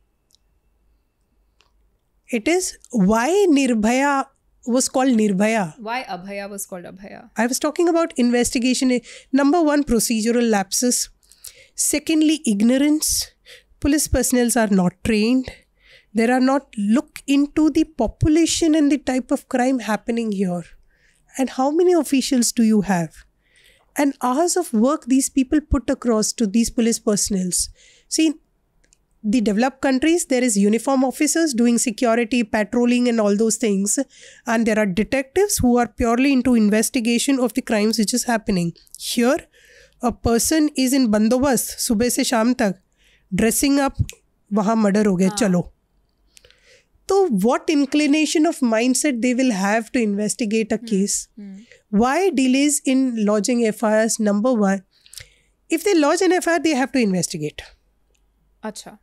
It is why Nirbhaya was called Nirbhaya. Why Abhaya was called Abhaya? I was talking about investigation. Number one, procedural lapses. Secondly, ignorance. Police personnel are not trained. There are not look into the population and the type of crime happening here. And how many officials do you have? And hours of work these people put across to these police personnel. See, the developed countries, there is uniform officers doing security, patrolling and all those things. And there are detectives who are purely into investigation of the crimes which is happening. Here, a person is in bandobast, सुबह से शाम तक, dressing up, वहाँ murder हो गया, चलो. So what inclination of mindset they will have to investigate a case? Why delays in lodging FIRs? Number one, if they lodge an FIR, they have to investigate. Acha.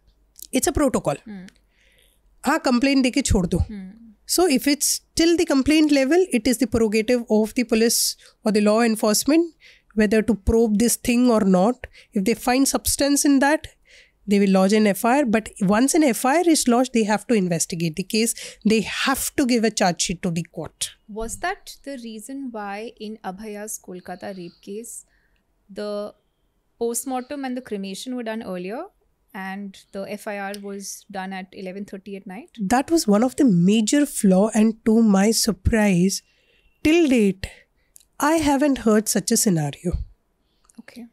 It's a protocol. हाँ, complaint देके छोड़ दो. So if it's till the complaint level, it is the prerogative of the police or the law enforcement whether to probe this thing or not. If they find substance in that, they will lodge an FIR. But once an FIR is lodged, they have to investigate the case. They have to give a charge sheet to the court. Was that the reason why in Abhaya's Kolkata rape case, the postmortem and the cremation were done earlier and the FIR was done at 11:30 at night? That was one of the major flaw, and to my surprise, till date, I haven't heard such a scenario. Okay.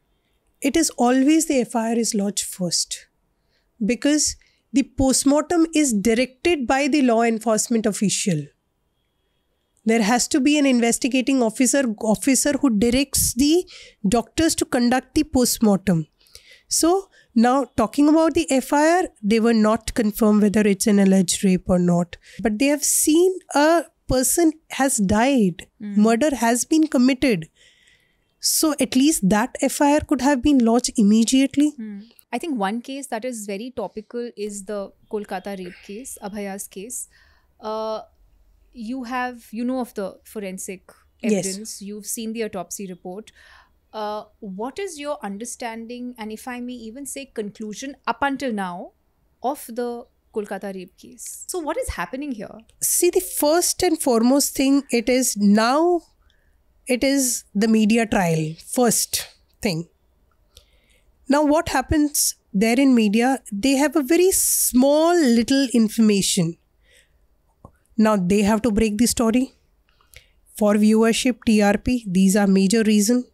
It is always the FIR is lodged first because the postmortem is directed by the law enforcement official. There has to be an investigating officer who directs the doctors to conduct the postmortem. So now talking about the FIR, they were not confirmed whether it's an alleged rape or not. But they have seen a person has died. Murder has been committed. So at least that FIR could have been lodged immediately. I think one case that is very topical is the Kolkata rape case, Abhaya's case. You know of the forensic evidence. Yes. You've seen the autopsy report. What is your understanding, and if I may even say conclusion up until now, of the Kolkata rape case? So what is happening here? See, the first and foremost thing, it is the media trial, first thing. Now what happens there in media, they have a very small little information. Now they have to break the story. For viewership, TRP, these are major reasons.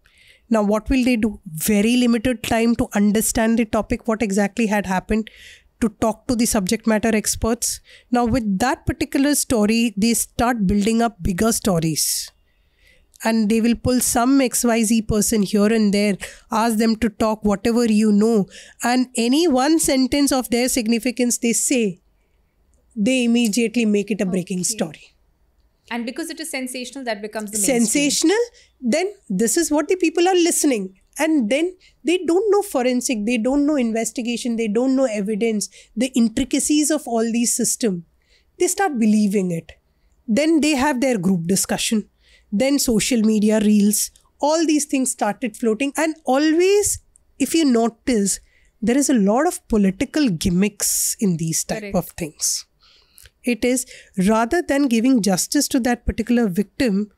Now what will they do? Very limited time to understand the topic, what exactly had happened, to talk to the subject matter experts. Now with that particular story, they start building up bigger stories. And they will pull some XYZ person here and there, ask them to talk whatever you know. And any one sentence of their significance they say, they immediately make it a breaking story. And because it is sensational, that becomes the mainstream. Sensational, then this is what the people are listening. And then they don't know forensic, they don't know investigation, they don't know evidence, the intricacies of all these systems. They start believing it. Then they have their group discussion. Then social media reels, all these things started floating. And always, if you notice, there is a lot of political gimmicks in these type of things. It is, rather than giving justice to that particular victim,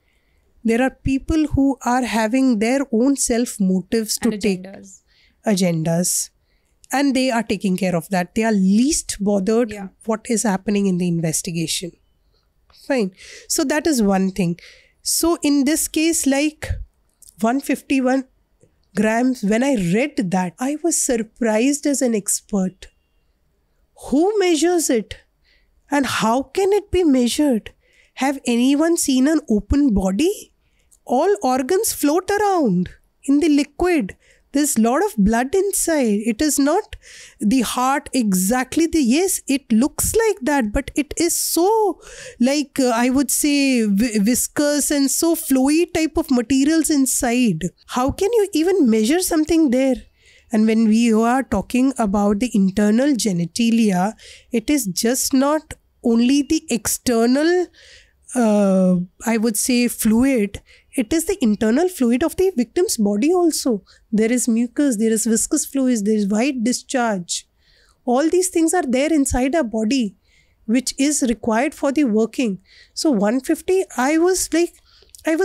there are people who are having their own self motives to take agendas. And they are taking care of that. They are least bothered what is happening in the investigation. Fine. So that is one thing. So in this case, like 151 grams, when I read that, I was surprised as an expert. Who measures it? And how can it be measured? Have anyone seen an open body? All organs float around in the liquid. There's a lot of blood inside. It is not the heart exactly. Yes, it looks like that, but it is so like, I would say, viscous and so fluid type of materials inside. How can you even measure something there? And when we are talking about the internal genitalia, it is just not only the external, I would say, fluid. It is the internal fluid of the victim's body also. There is mucus, there is viscous fluids, there is white discharge. All these things are there inside our body, which is required for the working. So 150, I was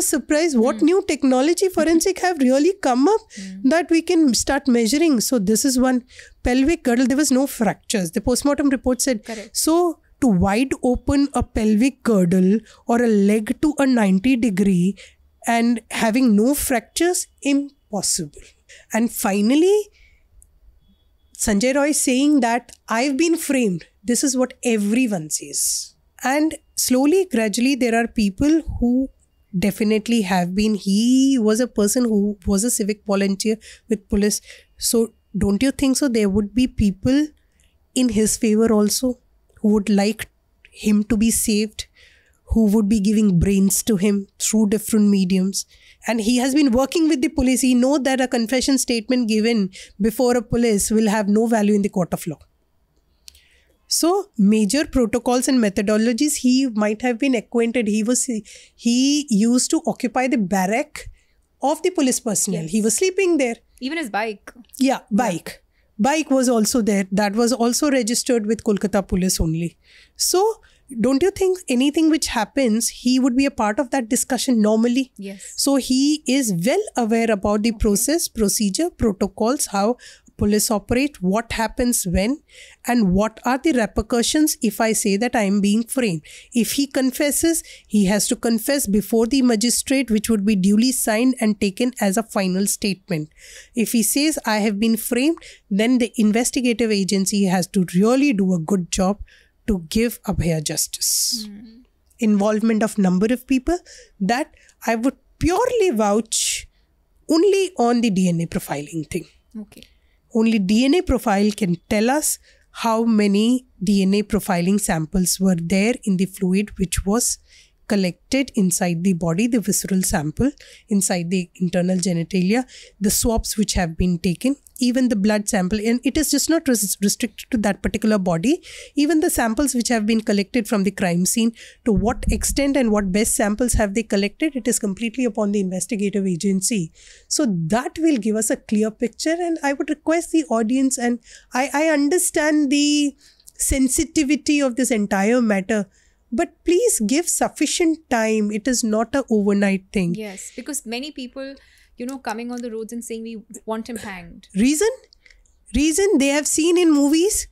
surprised what new technology forensic have really come up that we can start measuring. So this is one pelvic girdle. There was no fractures. The postmortem report said, so to wide open a pelvic girdle or a leg to a 90 degree and having no fractures, impossible. And finally, Sanjay Roy saying that I've been framed. This is what everyone says. And slowly, gradually, there are people who definitely have been. He was a person who was a civic volunteer with police. So don't you think so? There would be people in his favor also who would like him to be saved, who would be giving brains to him through different mediums. And he has been working with the police. He knows that a confession statement given before a police will have no value in the court of law. So major protocols and methodologies he might have been acquainted. He used to occupy the barrack of the police personnel. Yes. He was sleeping there. Even his bike. Yeah, bike. Bike was also there. That was also registered with Kolkata police only. So don't you think anything which happens, he would be a part of that discussion normally? Yes. So he is well aware about the process, procedure, protocols, how police operate, what happens when, and what are the repercussions if I say that I am being framed. If he confesses, he has to confess before the magistrate, which would be duly signed and taken as a final statement. If he says I have been framed, then the investigative agency has to really do a good job to give Abhaya justice. Involvement of number of people, that I would purely vouch only on the DNA profiling thing. Okay. Only DNA profile can tell us how many DNA profiling samples were there in the fluid which was collected inside the body, the visceral sample, inside the internal genitalia, the swabs which have been taken, even the blood sample. And it is just not restricted to that particular body. Even the samples which have been collected from the crime scene, to what extent and what best samples have they collected, it is completely upon the investigative agency. So that will give us a clear picture. And I would request the audience, and I understand the sensitivity of this entire matter, but please give sufficient time. It is not an overnight thing. Yes, because many people, coming on the roads and saying we want him hanged. Reason they have seen in movies.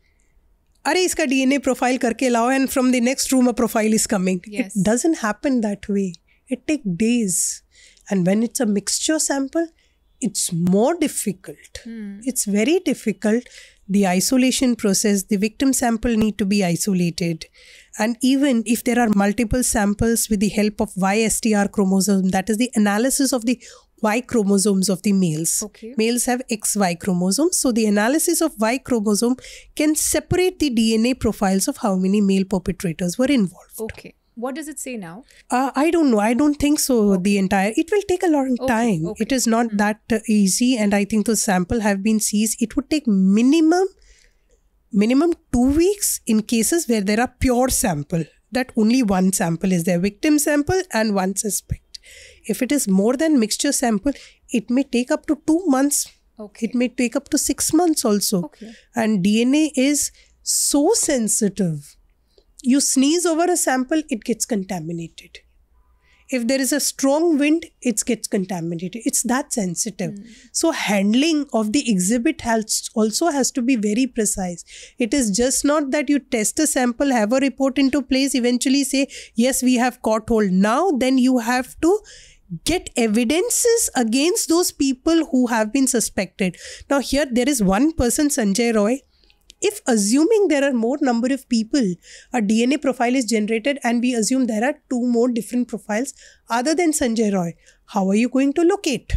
Are iska DNA profile karke lao, and from the next room a profile is coming. Yes. It doesn't happen that way. It takes days. And when it's a mixture sample, it's more difficult. It's very difficult. The isolation process, the victim sample need to be isolated. And even if there are multiple samples with the help of YSTR chromosome, that is the analysis of the Y chromosomes of the males. Okay. Males have XY chromosomes. So the analysis of Y chromosome can separate the DNA profiles of how many male perpetrators were involved. Okay. What does it say now? I don't know. I don't think so. Okay. It will take a long time. Okay. It is not that easy. And I think the sample have been seized. It would take minimum 2 weeks in cases where there are pure sample, that only one sample is there, victim sample and one suspect. If it is more than mixture sample, it may take up to 2 months. Okay. It may take up to 6 months also. Okay. And DNA is so sensitive. You sneeze over a sample, it gets contaminated. If there is a strong wind, it gets contaminated. It's that sensitive. So handling of the exhibit also has to be very precise. It is just not that you test a sample, have a report into place, eventually say, yes, we have caught hold. Now, then you have to get evidences against those people who have been suspected. Now here, there is one person, Sanjay Roy. If assuming there are more number of people, a DNA profile is generated and we assume there are 2 more different profiles other than Sanjay Roy, how are you going to locate?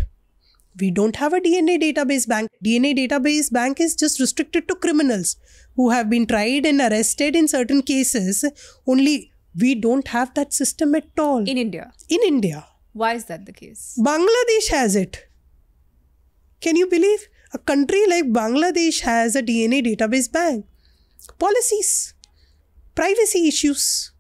We don't have a DNA database bank. DNA database bank is just restricted to criminals who have been tried and arrested in certain cases. Only we don't have that system at all. In India. In India. Why is that the case? Bangladesh has it. Can you believe? A country like Bangladesh has a DNA database bank. Policies, privacy issues.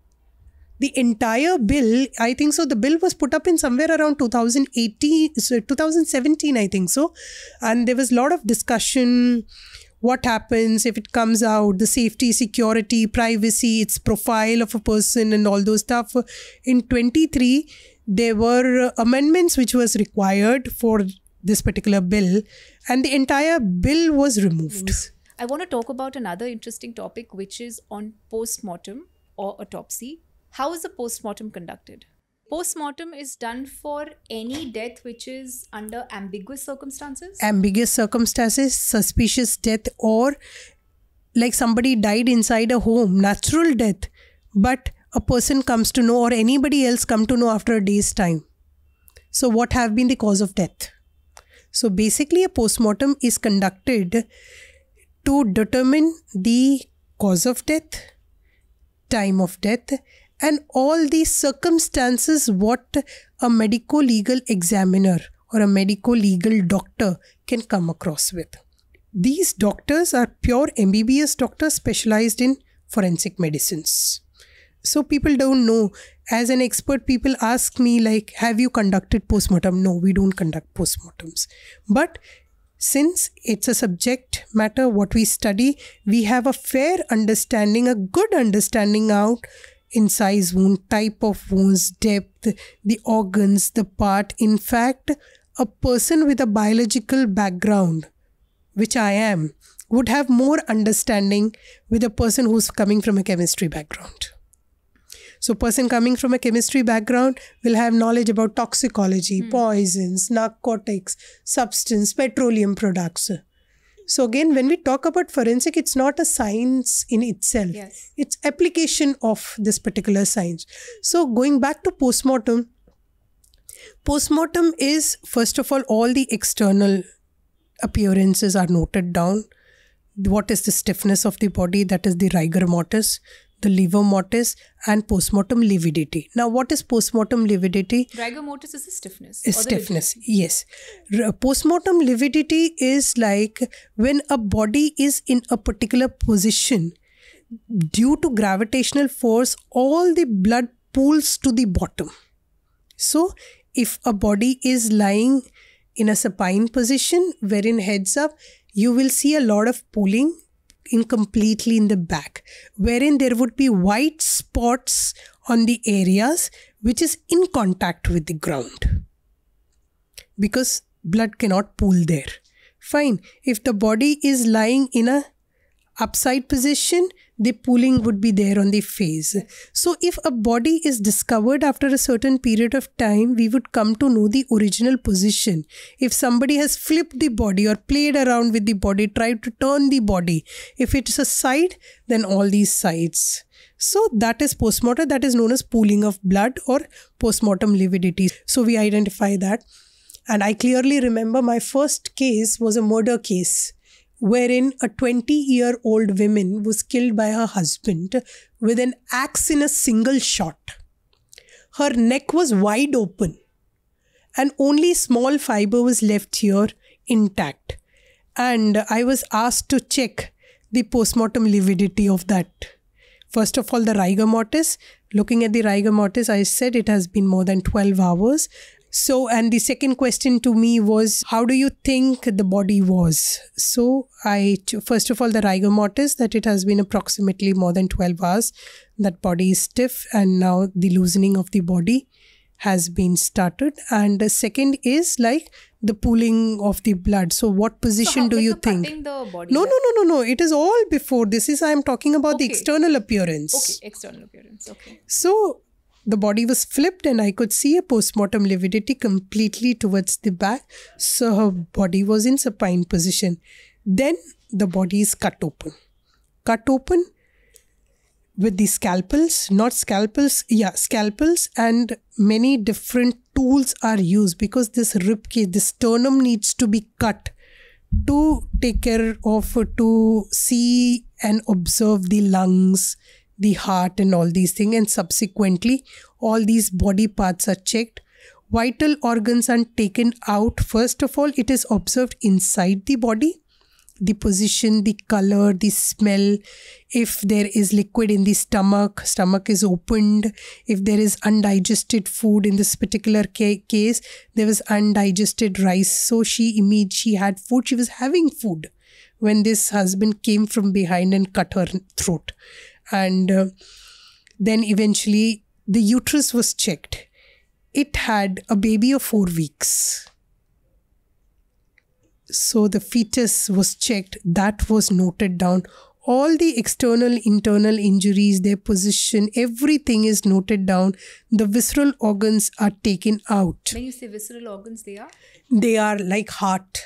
The entire bill, I think so, the bill was put up in somewhere around 2017, I think so. And there was a lot of discussion. What happens if it comes out, the safety, security, privacy, its profile of a person and all those stuff. In 23, there were amendments which was required for this particular bill, and the entire bill was removed. I want to talk about another interesting topic, which is on post-mortem or autopsy. How is the post-mortem conducted? post-mortem is done for any death which is under ambiguous circumstances? Ambiguous circumstances, suspicious death, or like somebody died inside a home, natural death, but a person comes to know or anybody else come to know after a day's time. So what have been the cause of death? So basically a post-mortem is conducted to determine the cause of death, time of death, and all the circumstances what a medico-legal examiner or a medico-legal doctor can come across with. These doctors are pure MBBS doctors specialized in forensic medicines. So people don't know. As an expert, people ask me like, have you conducted postmortem? No, we don't conduct postmortems. But since it's a subject matter, what we study, we have a fair understanding, a good understanding out in size wound, type of wounds, depth, the organs, the part. In fact, a person with a biological background, which I am, would have more understanding with a person who's coming from a chemistry background. So person coming from a chemistry background will have knowledge about toxicology, poisons, narcotics, substance, petroleum products. So again, when we talk about forensic, it's not a science in itself. Yes. It's application of this particular science. So going back to postmortem is, first of all the external appearances are noted down. What is the stiffness of the body? That is the rigor mortis, the lever mortis, and postmortem lividity. Now, what is postmortem lividity? Rigor mortis is the stiffness. Is stiffness, yes. Postmortem lividity is like when a body is in a particular position, due to gravitational force, all the blood pools to the bottom. So, if a body is lying in a supine position, wherein heads up, you will see a lot of pooling incompletely in the back, wherein there would be white spots on the areas which is in contact with the ground, because blood cannot pool there. Fine. If the body is lying in a upside position, the pooling would be there on the face. So if a body is discovered after a certain period of time, we would come to know the original position. If somebody has flipped the body or played around with the body, tried to turn the body, if it's a side, then all these sides. So that is postmortem, that is known as pooling of blood or postmortem lividity. So we identify that. And I clearly remember my first case was a murder case, wherein a 20-year-old woman was killed by her husband with an axe in a single shot. Her neck was wide open and only small fiber was left here intact. And I was asked to check the postmortem lividity of that. First of all, the rigor mortis. Looking at the rigor mortis, I said it has been more than 12 hours. So, and the second question to me was, how do you think the body was? So, first of all, the rigor mortis, that it has been approximately more than 12 hours. That body is stiff and now the loosening of the body has been started. And the second is like the pooling of the blood. So, what position do you think? Cutting the body? No. It is all before. I am talking about the external appearance. Okay, external appearance. Okay. So, the body was flipped and I could see a postmortem lividity completely towards the back. So her body was in supine position. Then the body is cut open. Cut open with the scalpels, scalpels, and many different tools are used, because this rib cage, this sternum needs to be cut to take care of, to see and observe the lungs, the heart and all these things, and subsequently all these body parts are checked. Vital organs are taken out. First of all, it is observed inside the body, the position, the color, the smell. If there is liquid in the stomach is opened. If there is undigested food, in this particular case, there was undigested rice. So she had food, she was having food when this husband came from behind and cut her throat. And then eventually the uterus was checked. It had a baby of 4 weeks. So the fetus was checked. That was noted down. All the external, internal injuries, their position, everything is noted down. The visceral organs are taken out. When you say visceral organs, They are like heart,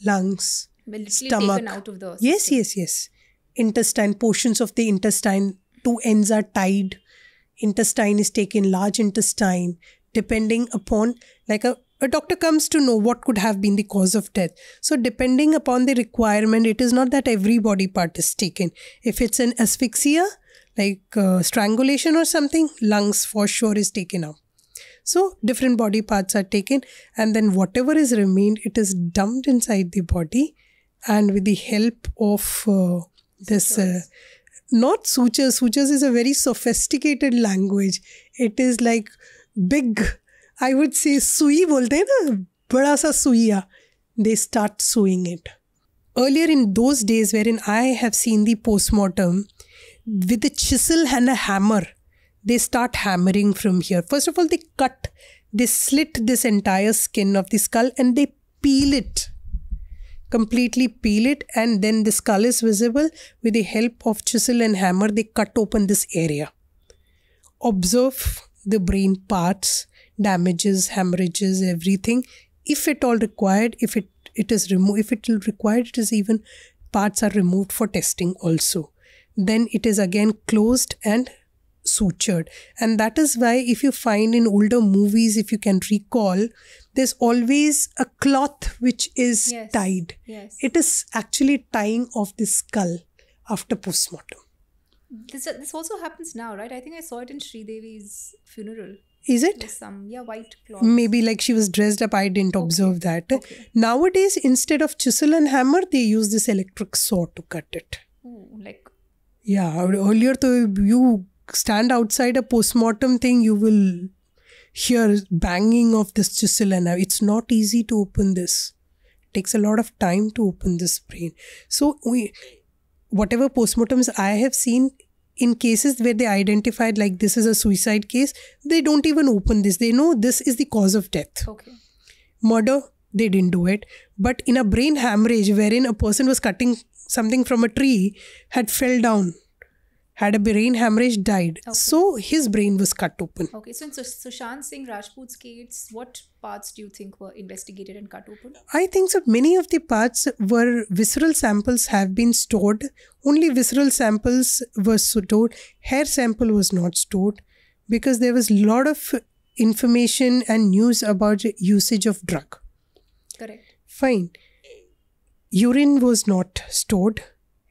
lungs, literally stomach. taken out of the Yes, system. yes. Intestine, portions of the intestine, 2 ends are tied. Intestine is taken, large intestine, depending upon, like a doctor comes to know what could have been the cause of death. So depending upon the requirement, it is not that every body part is taken. If it's an asphyxia, like strangulation or something, lungs for sure is taken out. So different body parts are taken, and then whatever is remained, it is dumped inside the body, and with the help of this... not sutures. Sutures is a very sophisticated language. It is like big, I would say, sui bolte hai na, bada sa suiya. They start sewing it. Earlier in those days wherein I have seen the postmortem, with a chisel and a hammer, they start hammering from here. First of all, they slit this entire skin of the skull and they peel it. Completely peel it, and then the skull is visible. With the help of chisel and hammer, they cut open this area. Observe the brain parts, damages, hemorrhages, everything. If at all required, if it is removed, if it is required, it is even parts are removed for testing also. Then it is again closed and sutured. And that is why if you find in older movies, if you can recall, there's always a cloth which is tied. Yes. It is actually tying of the skull after postmortem. This also happens now, right? I think I saw it in Sridevi's funeral. Is it? There's some white cloth. Maybe like she was dressed up. I didn't observe that. Okay. Nowadays, instead of chisel and hammer, they use this electric saw to cut it. Ooh, like... Yeah, earlier though, you stand outside a postmortem thing, you will hear banging of this chisel, and it's not easy to open this. It takes a lot of time to open this brain. So whatever postmortems I have seen, in cases where they identified like this is a suicide case, they don't even open this. They know this is the cause of death. Okay. Murder, they didn't do it. But in a brain hemorrhage wherein a person was cutting something from a tree, had fell down, had a brain hemorrhage, died. Okay. So his brain was cut open. Okay, so in Sushant Singh Rajput's case, what parts do you think were investigated and cut open? I think so. Many of the parts were visceral samples have been stored. Only visceral samples were stored. Hair sample was not stored because there was a lot of information and news about usage of drug. Correct. Fine. Urine was not stored.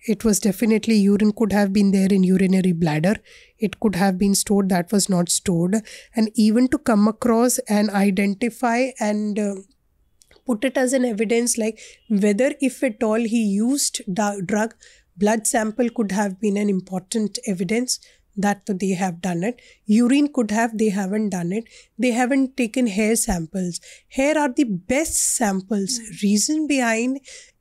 It was definitely, urine could have been there in urinary bladder. It could have been stored. That was not stored. And even to come across and identify and put it as an evidence, like whether if at all he used drug, blood sample could have been an important evidence that they have done it. Urine could have, they haven't done it. They haven't taken hair samples. Hair are the best samples. Reason behind,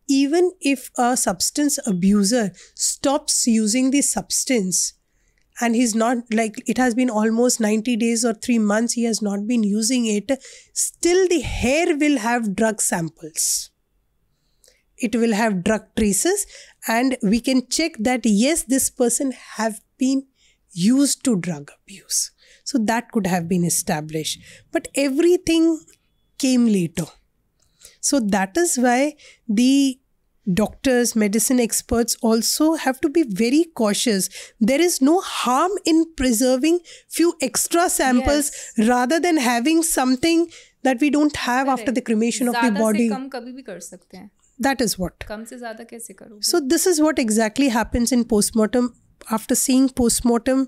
even if a substance abuser stops using the substance and he's not, like it has been almost 90 days or 3 months, he has not been using it, still the hair will have drug samples. It will have drug traces, and we can check that yes, this person have been used to drug abuse. So that could have been established. But everything came later. So that is why the doctors, medicine experts also have to be very cautious. There is no harm in preserving few extra samples rather than having something that we don't have after the cremation of the body. ज़्यादा से कम कभी भी कर सकते हैं. That is what. कम से ज़्यादा कैसे करोगे? So this is what exactly happens in postmortem. After seeing postmortem,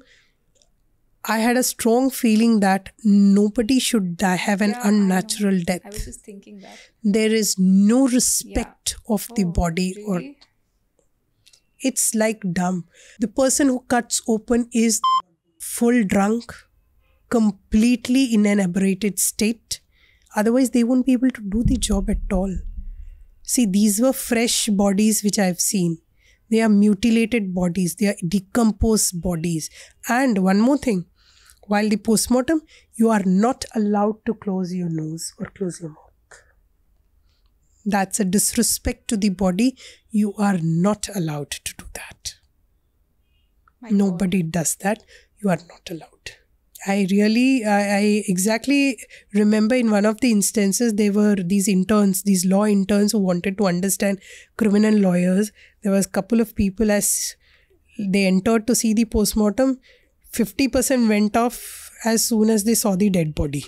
I had a strong feeling that nobody should die, have an unnatural death. I was just thinking that. There is no respect of the body. Really? Or it's like dumb. The person who cuts open is full drunk, completely in an aberrated state. Otherwise, they won't be able to do the job at all. See, these were fresh bodies which I've seen. They are mutilated bodies. They are decomposed bodies. And one more thing. While the postmortem, you are not allowed to close your nose or close your mouth. That's a disrespect to the body. You are not allowed to do that. My God. Nobody does that. You are not allowed. I exactly remember in one of the instances, there were these interns, these law interns who wanted to understand criminal lawyers. There was a couple of people, as they entered to see the postmortem, 50% went off as soon as they saw the dead body.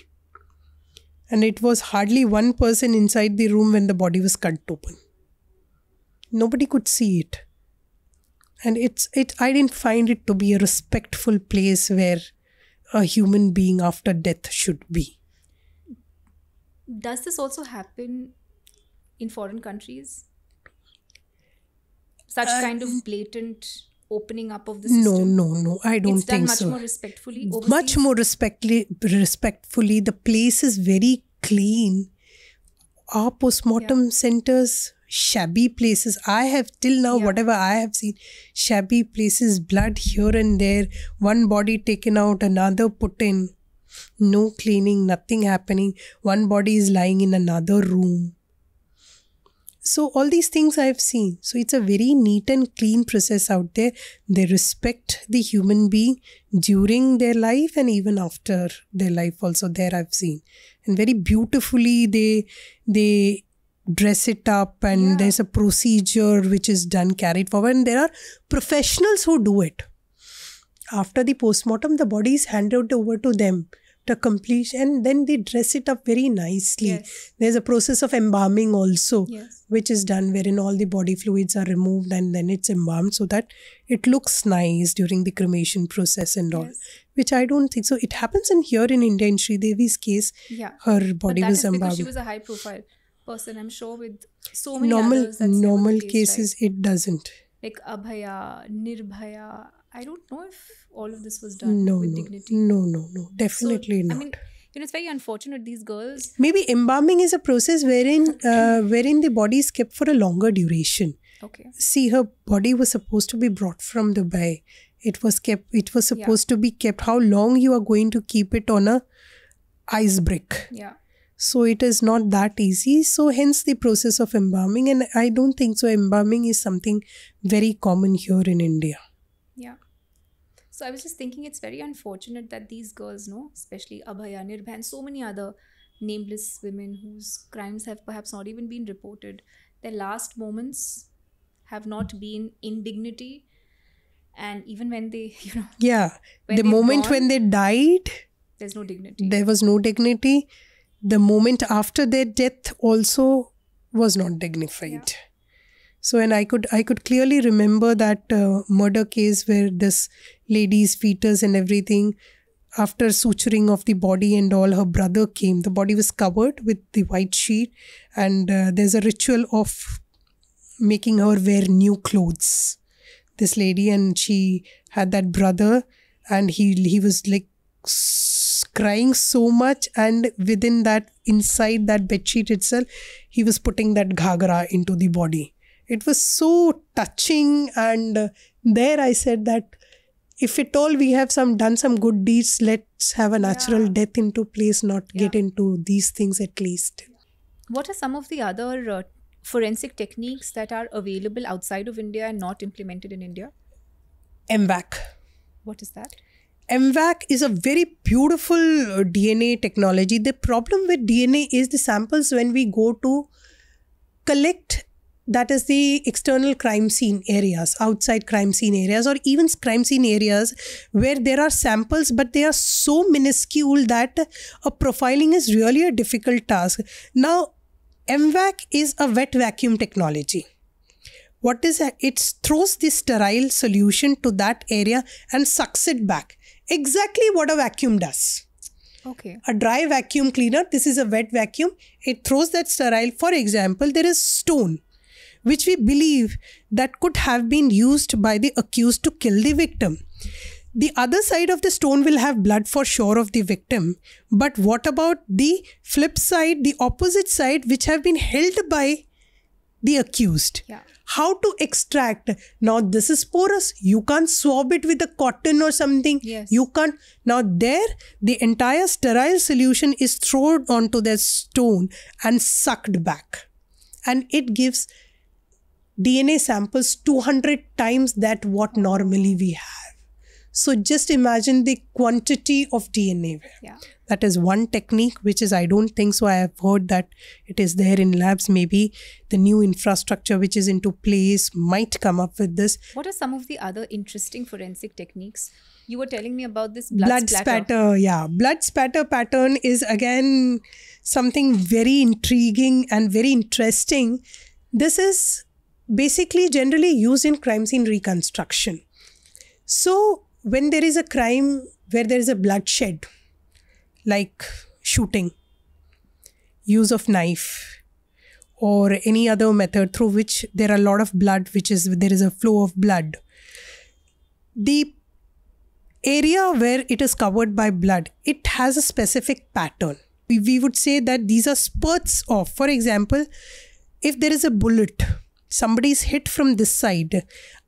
And it was hardly one person inside the room when the body was cut open. Nobody could see it. And I didn't find it to be a respectful place where a human being after death should be. Does this also happen in foreign countries? Such kind of blatant opening up of the system? No. I don't it's done think much so. more respectfully overseas? Much more respectfully. The place is very clean. Our postmortem centers, shabby places. I have till now, whatever I have seen, shabby places, blood here and there, one body taken out, another put in. No cleaning, nothing happening. One body is lying in another room. So all these things I've seen. So it's a very neat and clean process out there. They respect the human being during their life and even after their life also. There I've seen. And very beautifully they dress it up, and there's a procedure which is done, carried forward. And there are professionals who do it. After the postmortem, the body is handed over to them to complete, and then they dress it up very nicely. Yes. There's a process of embalming also, Yes. which is done wherein all the body fluids are removed and then it's embalmed so that it looks nice during the cremation process and all, which I don't think so. It happens here in India in Sridevi's case. Yeah. Her body but that was is because embalmed. she was a high profile person, I'm sure, with so many others. That's never Normal the case, cases, right? it doesn't. Like Abhaya, Nirbhaya. I don't know if all of this was done with dignity. No. Definitely So, not. I mean, it's very unfortunate these girls. Maybe embalming is a process wherein the body is kept for a longer duration. Okay. See, her body was supposed to be brought from Dubai. It was supposed to be kept. How long you are going to keep it on a ice brick? Yeah. So it is not that easy. So hence the process of embalming. And I don't think so. Embalming is something very common here in India. Yeah. So I was just thinking it's very unfortunate that these girls, especially Abhaya, Nirbhaya, and so many other nameless women whose crimes have perhaps not even been reported, their last moments have not been in dignity. And even when they, Yeah. when The they've moment gone, when they died, there's no dignity. there was no dignity. The moment after their death also was not dignified. Yeah. So, and I could clearly remember that murder case where this lady's fetus and everything, after suturing of the body and all, her brother came. The body was covered with the white sheet, and there's a ritual of making her wear new clothes. This lady, and she had that brother, and he was like crying so much, and within that, inside that bedsheet itself, he was putting that ghagra into the body. It was so touching, and there I said that if at all we have done some good deeds, let's have a natural death into place, not get into these things at least. What are some of the other forensic techniques that are available outside of India and not implemented in India? MVAC. What is that? MVAC is a very beautiful DNA technology. The problem with DNA is the samples when we go to collect, that is the external crime scene areas, outside crime scene areas, or even crime scene areas where there are samples, but they are so minuscule that a profiling is really a difficult task. Now, MVAC is a wet vacuum technology. What is that? It throws the sterile solution to that area and sucks it back. Exactly what a vacuum does. Okay. A dry vacuum cleaner, this is a wet vacuum. It throws that sterile. For example, there is stone, which we believe that could have been used by the accused to kill the victim. The other side of the stone will have blood for sure of the victim. But what about the flip side, the opposite side, which have been held by the accused? Yeah. How to extract? Now this is porous. You can't swab it with a cotton or something. Yes. You can't. Now there, the entire sterile solution is thrown onto the stone and sucked back. And it gives DNA samples 200 times that what normally we have. So just imagine the quantity of DNA. Yeah. That is one technique, which is, I don't think so. I have heard that it is there in labs. Maybe the new infrastructure which is into place might come up with this. What are some of the other interesting forensic techniques? You were telling me about this Blood spatter. Yeah. Blood spatter pattern is again something very intriguing and very interesting. This is basically generally used in crime scene reconstruction. So when there is a crime where there is a bloodshed, like shooting, use of knife, or any other method through which there are a lot of blood, there is a flow of blood. The area where it is covered by blood, it has a specific pattern. We would say that these are spurts of, for example, if there is a bullet, somebody is hit from this side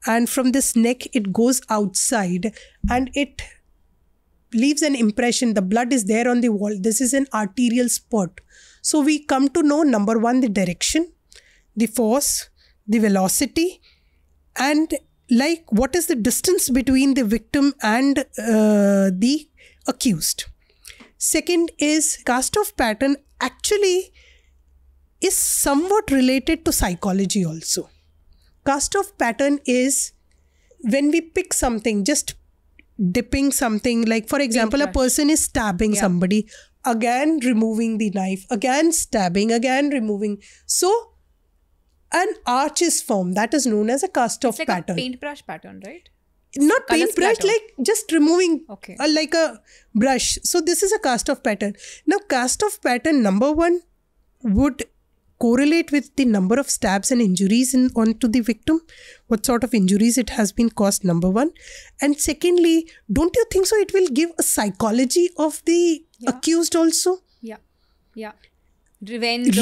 and from this neck it goes outside and it leaves an impression. The blood is there on the wall. This is an arterial spurt. So we come to know, number one, the direction, the force, the velocity, and like what is the distance between the victim and the accused. Second is cast-off pattern actually is somewhat related to psychology also. Cast-off pattern is when we pick something, just dipping something, like for example, a person is stabbing somebody, again removing the knife, again stabbing, again removing. So an arch is formed. That is known as a cast-off like pattern. A paintbrush pattern, right? Not Color paintbrush, splatter. like just removing Okay. like a brush. So this is a cast-off pattern. Now cast-off pattern, number one, would correlate with the number of stabs and injuries onto the victim, what sort of injuries it has been caused, number one. And secondly, don't you think so it will give a psychology of the accused also? Yeah. Yeah. Revenge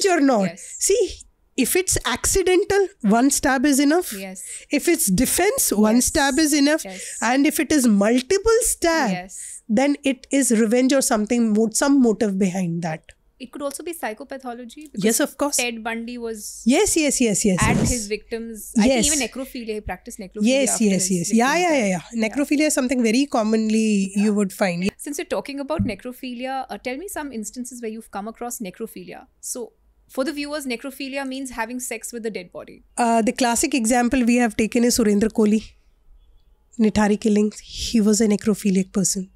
Or not? Yes. See, if it's accidental, one stab is enough. Yes. If it's defense, one stab is enough. Yes. And if it is multiple stab, Yes. then it is revenge or something, some motive behind that. It could also be psychopathology. Because Yes, of course. Ted Bundy was Yes. at his victims. I think Yes. even necrophilia. He practiced necrophilia. Yes. after his victims Yeah. died. Necrophilia is something very commonly you would find. Since you're talking about necrophilia, tell me some instances where you've come across necrophilia. So, for the viewers, necrophilia means having sex with the dead body. The classic example we have taken is Surendra Kohli. Nithari killings. He was a necrophilic person.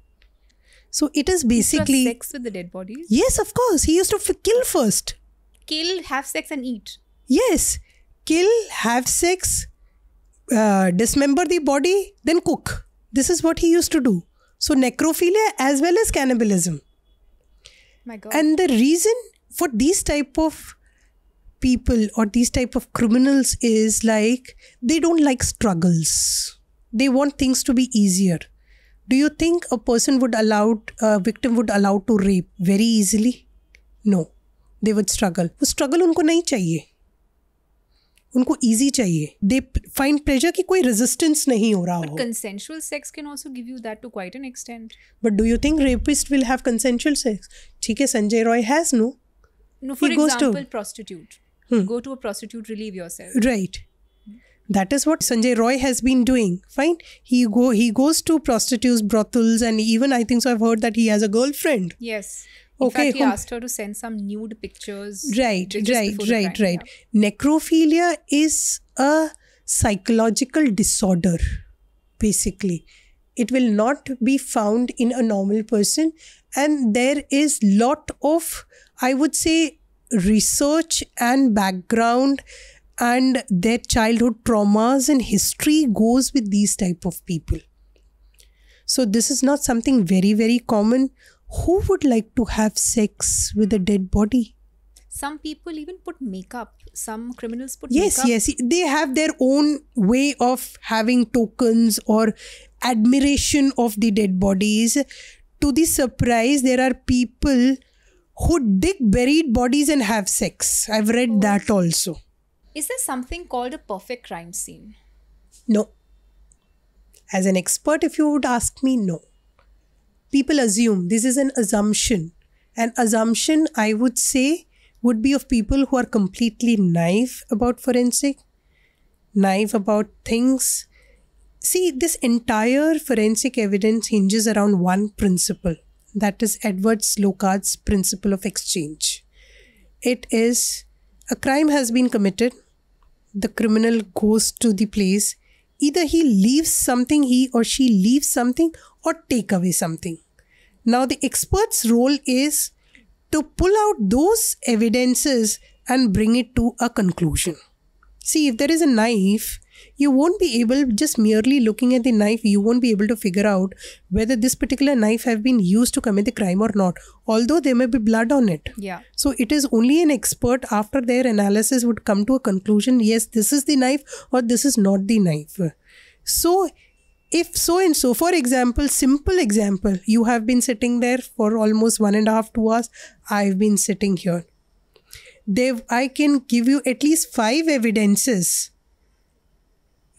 So it is basically... sex with the dead bodies. Yes, of course. He used to kill first. Kill, have sex and eat. Yes. Kill, have sex, dismember the body, then cook. This is what he used to do. So necrophilia as well as cannibalism. My God. And the reason for these type of people or these type of criminals is like they don't like struggles. They want things to be easier. Do you think a victim would allow to rape very easily? No. They would struggle. वो struggle उनको नहीं चाहिए. उनको easy चाहिए. They find pleasure कि कोई resistance नहीं हो रहा हो. Consensual sex can also give you that to quite an extent. But do you think rapist will have consensual sex? ठीक है, Sanjay Roy has no. No, for He goes to- example, prostitute. Go to a prostitute, relieve yourself. Right. That is what Sanjay Roy has been doing. Fine. He goes to prostitutes, brothels, and even I think so I've heard that he has a girlfriend. Yes. In Okay, fact, he asked her to send some nude pictures. Right. just before the crime, Necrophilia is a psychological disorder, basically. It will not be found in a normal person. And there is lot of, I would say, research and background and their childhood traumas and history goes with these type of people. So this is not something very, very common. Who would like to have sex with a dead body? Some people even put makeup. Some criminals put Yes, makeup. yes. They have their own way of having tokens or admiration of the dead bodies. To the surprise, there are people who dig buried bodies and have sex. I've read that also. Is there something called a perfect crime scene? No. As an expert, if you would ask me, no. People assume. This is an assumption. An assumption, I would say, would be of people who are completely naive about forensic, naive about things. See, this entire forensic evidence hinges around one principle. That is Edward Locard's principle of exchange. It is, a crime has been committed. The criminal goes to the place. Either he leaves something, he or she leaves something, or take away something. Now the expert's role is to pull out those evidences and bring it to a conclusion. See, if there is a knife, you won't be able, just merely looking at the knife, you won't be able to figure out whether this particular knife have been used to commit the crime or not, although there may be blood on it. Yeah. So it is only an expert after their analysis would come to a conclusion, yes, this is the knife or this is not the knife. So if so and so, for example, simple example, you have been sitting there for almost 1.5 to 2 hours. I've been sitting here. I can give you at least 5 evidences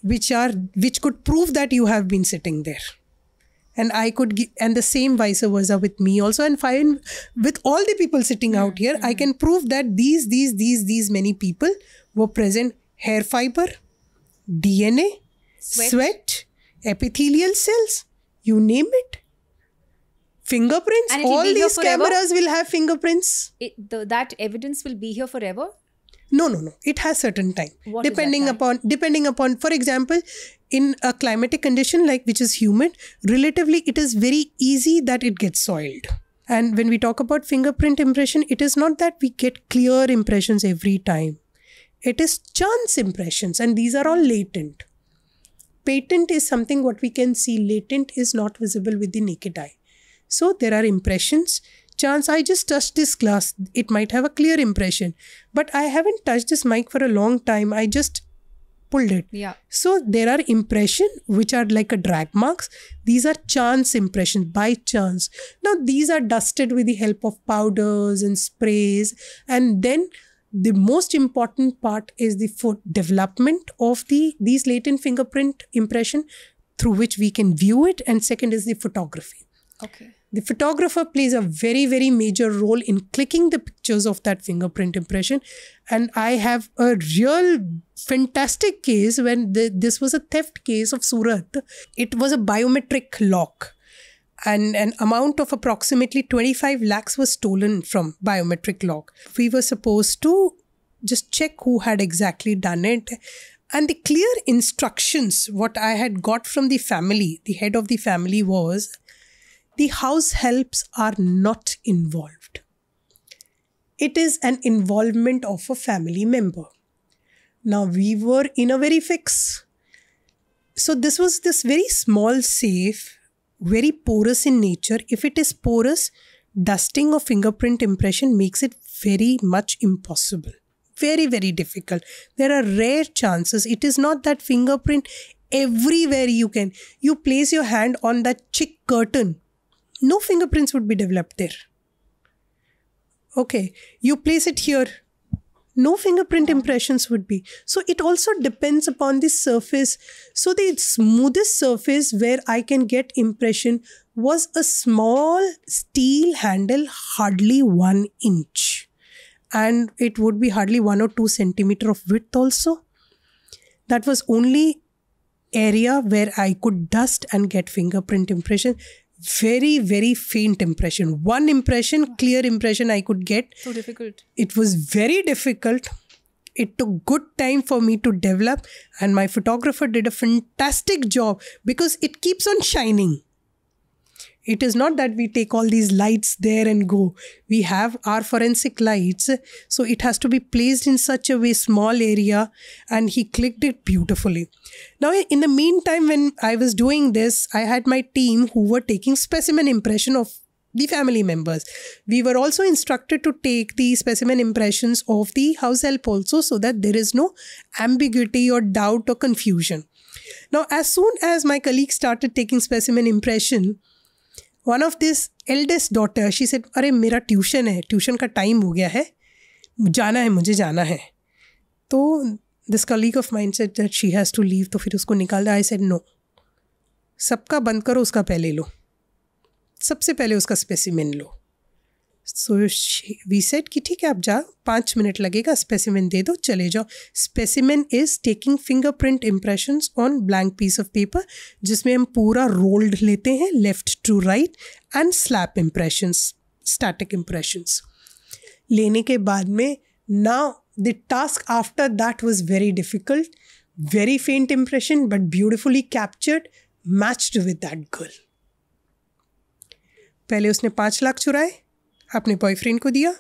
which could prove that you have been sitting there. And I could and the same vice versa with me also, and fine with all the people sitting out here, I can prove that these many people were present. Hair fiber, DNA, sweat, epithelial cells, you name it. Fingerprints, all these cameras will have fingerprints. That evidence will be here forever? No. It has certain time. Depending upon, for example, in a climatic condition like which is humid, relatively it is very easy that it gets soiled. And when we talk about fingerprint impression, it is not that we get clear impressions every time. It is chance impressions, and these are all latent. Patent is something what we can see. Latent is not visible with the naked eye. So there are impressions. Chance, I just touched this glass. It might have a clear impression. But I haven't touched this mic for a long time. I just pulled it. Yeah. So there are impressions which are like a drag marks. These are chance impressions, by chance. Now these are dusted with the help of powders and sprays. And then the most important part is the development of these latent fingerprint impression through which we can view it. And second is the photography. Okay. The photographer plays a very, very major role in clicking the pictures of that fingerprint impression. And I have a real fantastic case when this was a theft case of Surat. It was a biometric lock. And an amount of approximately 25 lakhs was stolen from biometric lock. We were supposed to just check who had exactly done it. And the clear instructions, what I had got from the family, the head of the family was, the house helps are not involved. It is an involvement of a family member. Now we were in a very fix. So this was this very small safe, very porous in nature. If it is porous, dusting of fingerprint impression makes it very much impossible. Very, very difficult. There are rare chances. It is not that fingerprint everywhere you place your hand on that chick curtain. No fingerprints would be developed there. Okay, you place it here. No fingerprint impressions would be. So it also depends upon the surface. So the smoothest surface where I can get impression was a small steel handle, hardly 1 inch. And it would be hardly 1 or 2 centimeter of width also. That was only area where I could dust and get fingerprint impression. Very, very faint impression. 1 impression, clear impression I could get. So difficult. It was very difficult. It took good time for me to develop, and my photographer did a fantastic job because it keeps on shining. It is not that we take all these lights there and go. We have our forensic lights. So it has to be placed in such a way, small area, and he clicked it beautifully. Now, in the meantime, when I was doing this, I had my team who were taking specimen impression of the family members. We were also instructed to take the specimen impressions of the house help also, so that there is no ambiguity or doubt or confusion. Now, as soon as my colleague started taking specimen impression, one of this eldest daughter, she said, "अरे मेरा tuition है, tuition का time हो गया है, जाना है, मुझे जाना है." तो this colleague of mine said that she has to leave, तो फिर उसको निकाल दिया. I said no, सबका बंद करो, उसका पहले लो, सबसे पहले उसका specimen low. So we said कि ठीक है आप जाओ, 5 मिनट लगेगा, स्पेसिमेन दे दो, चले जाओ. Specimen is taking fingerprint impressions on blank piece of paper, जिसमें हम पूरा रोल्ड लेते हैं left to right, and slap impressions, static impressions. लेने के बाद में now the task after that was very difficult, very faint impression but beautifully captured, matched with that girl. पहले उसने 5 लाख चुराए, अपने बॉयफ्रेंड को दिया,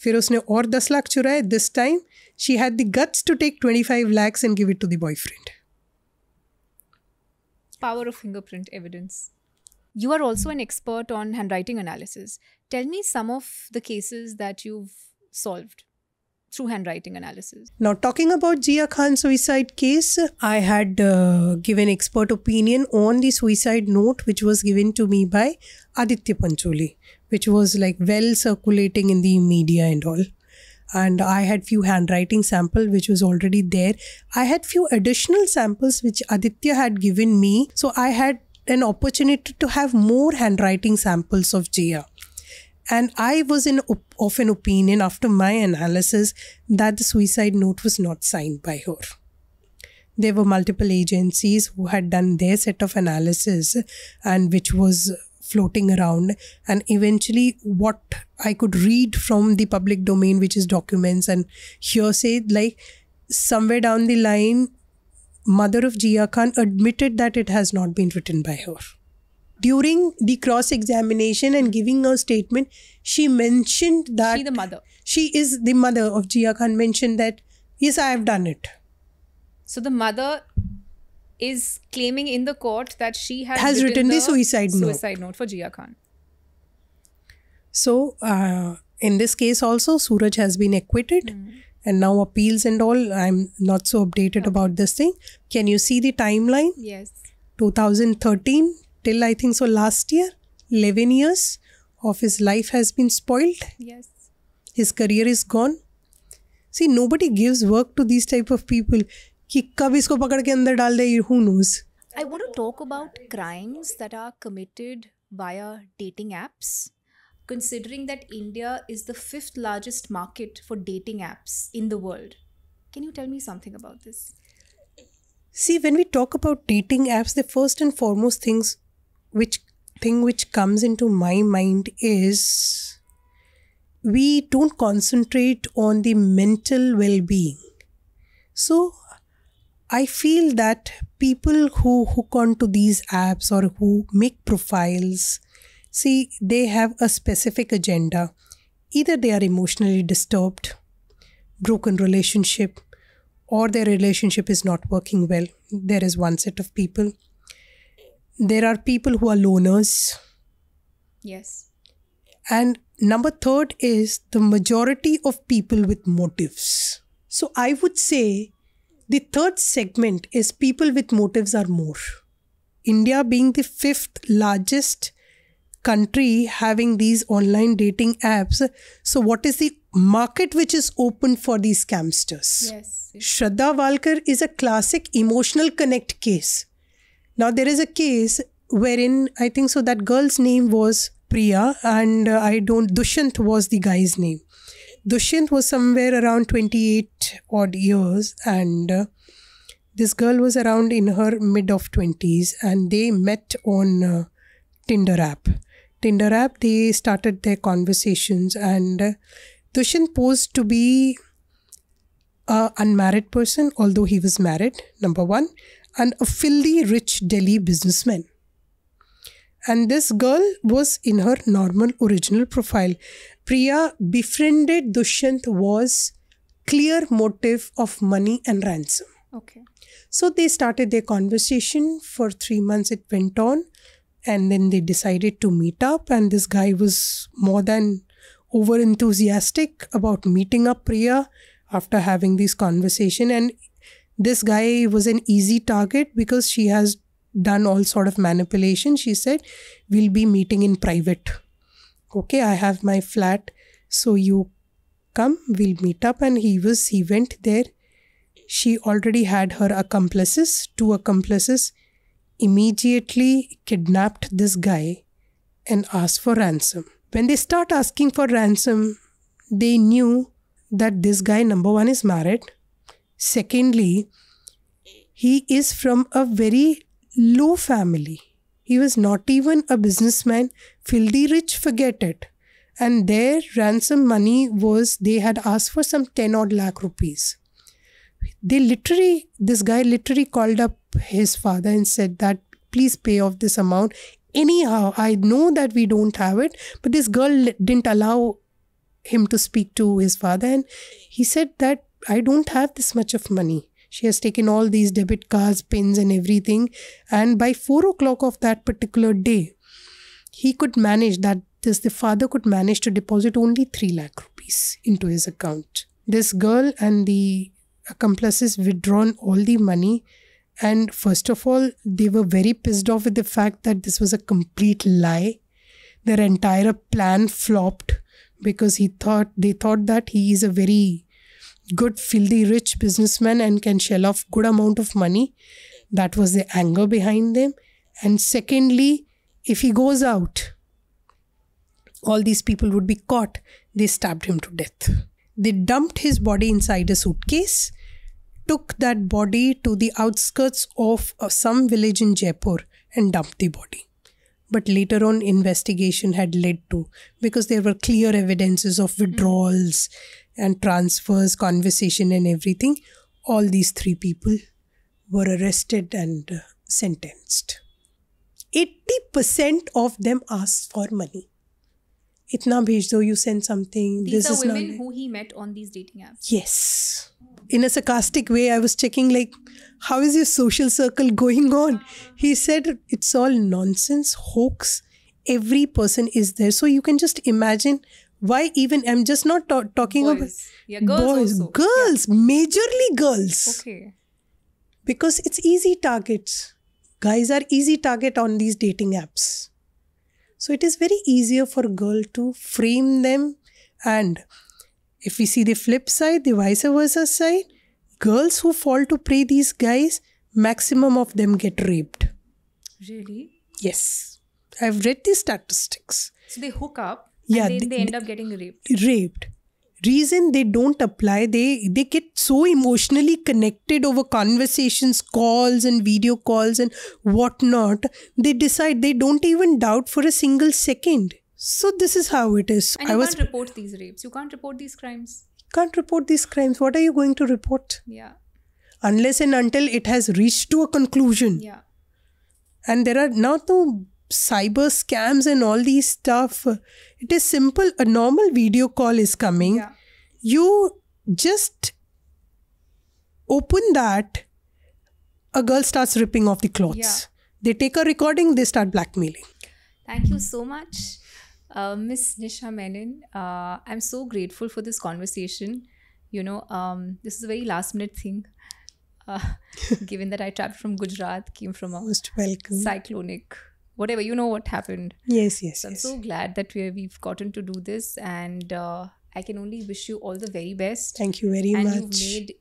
फिर उसने और 10 लाख चुराए. This time she had the guts to take 25 lakhs and give it to the boyfriend. Power of fingerprint evidence. You are also an expert on handwriting analysis. Tell me some of the cases that you've solved through handwriting analysis. Now, talking about Zia Khan suicide case, I had given expert opinion on the suicide note which was given to me by Aditya Pancholi, which was like well circulating in the media and all. And I had few handwriting sample which was already there. I had few additional samples which Aditya had given me. So I had an opportunity to have more handwriting samples of Jia. And I was of an opinion after my analysis that the suicide note was not signed by her. There were multiple agencies who had done their set of analysis and which was floating around, and eventually what I could read from the public domain, which is documents and hearsay, like somewhere down the line, mother of Jia Khan admitted that it has not been written by her. During the cross-examination and giving her statement, she mentioned that... She the mother. She is the mother of Jia Khan, mentioned that, yes, I have done it. So the mother is claiming in the court that she has written the suicide note for Jia Khan. So, in this case also, Suraj has been acquitted. And now appeals and all, I'm not so updated about this thing. Can you see the timeline? Yes. 2013 till I think so last year, 11 years of his life has been spoiled. Yes. His career is gone. See, nobody gives work to these type of people. कि कब इसको पकड़ के अंदर डाल दे, who knows? I want to talk about crimes that are committed via dating apps. Considering that India is the 5th largest market for dating apps in the world. Can you tell me something about this? See, when we talk about dating apps, the first and foremost thing which comes into my mind is we don't concentrate on the mental well-being. So, I feel that people who hook onto these apps or who make profiles, see, they have a specific agenda. Either they are emotionally disturbed, broken relationship, or their relationship is not working well. There is one set of people. There are people who are loners. Yes. And number 3rd is the majority of people with motives. So I would say the 3rd segment is people with motives are more. India being the 5th largest country having these online dating apps. So what is the market which is open for these scamsters? Yes. Shraddha Walkar is a classic emotional connect case. Now there is a case wherein I think so that girl's name was Priya and Dushyant was the guy's name. Dushyant was somewhere around 28 odd years and this girl was around in her mid of 20s and they met on Tinder app. Tinder app, they started their conversations and Dushyant posed to be an unmarried person, although he was married, number 1, and a filthy rich Delhi businessman. And this girl was in her normal original profile. Priya befriended Dushyant was clear motive of money and ransom. Okay. So they started their conversation. For 3 months it went on. And then they decided to meet up. And this guy was more than over enthusiastic about meeting up Priya after having this conversation. And this guy was an easy target because she has done all sort of manipulation. She said, we'll be meeting in private. Okay, I have my flat. So you come, we'll meet up. And he went there. She already had her accomplices, 2 accomplices. Immediately kidnapped this guy and asked for ransom When they start asking for ransom, they knew that this guy, number one, is married. Secondly, he is from a very low family. He was not even a businessman. Filthy rich, forget it. And their ransom money was, they had asked for some 10 odd lakh rupees. This guy literally called up his father and said that, please pay off this amount. Anyhow, I know that we don't have it, but this girl didn't allow him to speak to his father. And he said that, I don't have this much of money. She has taken all these debit cards, pins and everything. And by 4 o'clock of that particular day, he could manage that. The father could manage to deposit only 3 lakh rupees into his account. This girl and the accomplices withdrawn all the money. And first of all, they were very pissed off with the fact that this was a complete lie. Their entire plan flopped because they thought that he is a very good, filthy, rich businessman and can shell off good amount of money. That was the anger behind them. And secondly, if he goes out, all these people would be caught. They stabbed him to death. They dumped his body inside a suitcase, took that body to the outskirts of some village in Jaipur and dumped the body. But later on, investigation had led to, because there were clear evidences of withdrawals and transfers, conversation and everything, all these 3 people were arrested and sentenced. 80% of them asked for money. Itna bhej do, you send something. These are women who he met on these dating apps. Yes. In a sarcastic way, I was checking like, how is your social circle going on? He said, it's all nonsense, hoax. Every person is there. So you can just imagine why even, I'm just not talking boys. about Yeah, girls also. Girls, yeah. Majorly girls. Okay. Because it's easy targets. Guys are easy target on these dating apps. So it is very easier for a girl to frame them. And if we see the flip side, the vice versa side, girls who fall to prey these guys, maximum of them get raped. Really? Yes. I've read the statistics. So they hook up and then they end up getting raped. Raped. Reason they don't apply, they get so emotionally connected over conversations, calls and video calls and whatnot. They decide they don't even doubt for a single second. So this is how it is. And you can't report these rapes. You can't report these crimes. Can't report these crimes. What are you going to report? Yeah. Unless and until it has reached to a conclusion. Yeah. And there are now the cyber scams and all these stuff. It is simple. A normal video call is coming. Yeah. You just open that. A girl starts ripping off the clothes. Yeah. They take a recording. They start blackmailing. Thank you so much, Miss Nisha Menon. I'm so grateful for this conversation. This is a very last minute thing. Given that I traveled from Gujarat, came from a Most welcome. cyclonic, whatever, what happened. Yes. So I'm so glad that we've gotten to do this, and I can only wish you all the very best. Thank you very and much. You've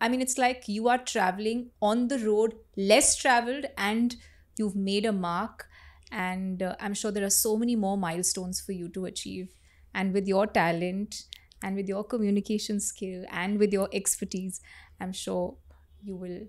made, it's like you are traveling on the road, less traveled, and you've made a mark. And I'm sure there are so many more milestones for you to achieve. And with your talent and with your communication skill and with your expertise, I'm sure you will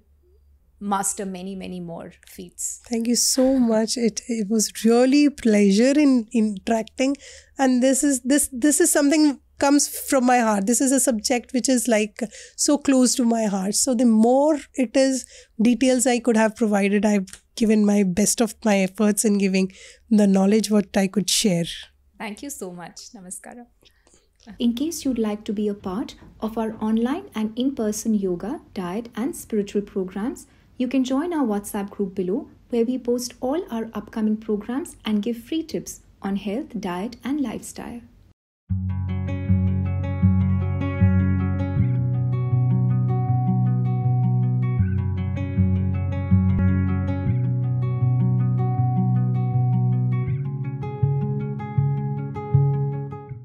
master many, many more feats. Thank you so much. It was really a pleasure in interacting. And this is something comes from my heart. This is a subject which is like so close to my heart. So the more it is details I could have provided, I've given my best of my efforts in giving the knowledge what I could share. Thank you so much. Namaskara. In case you'd like to be a part of our online and in-person yoga, diet and spiritual programs, you can join our WhatsApp group below, where we post all our upcoming programs and give free tips on health, diet and lifestyle.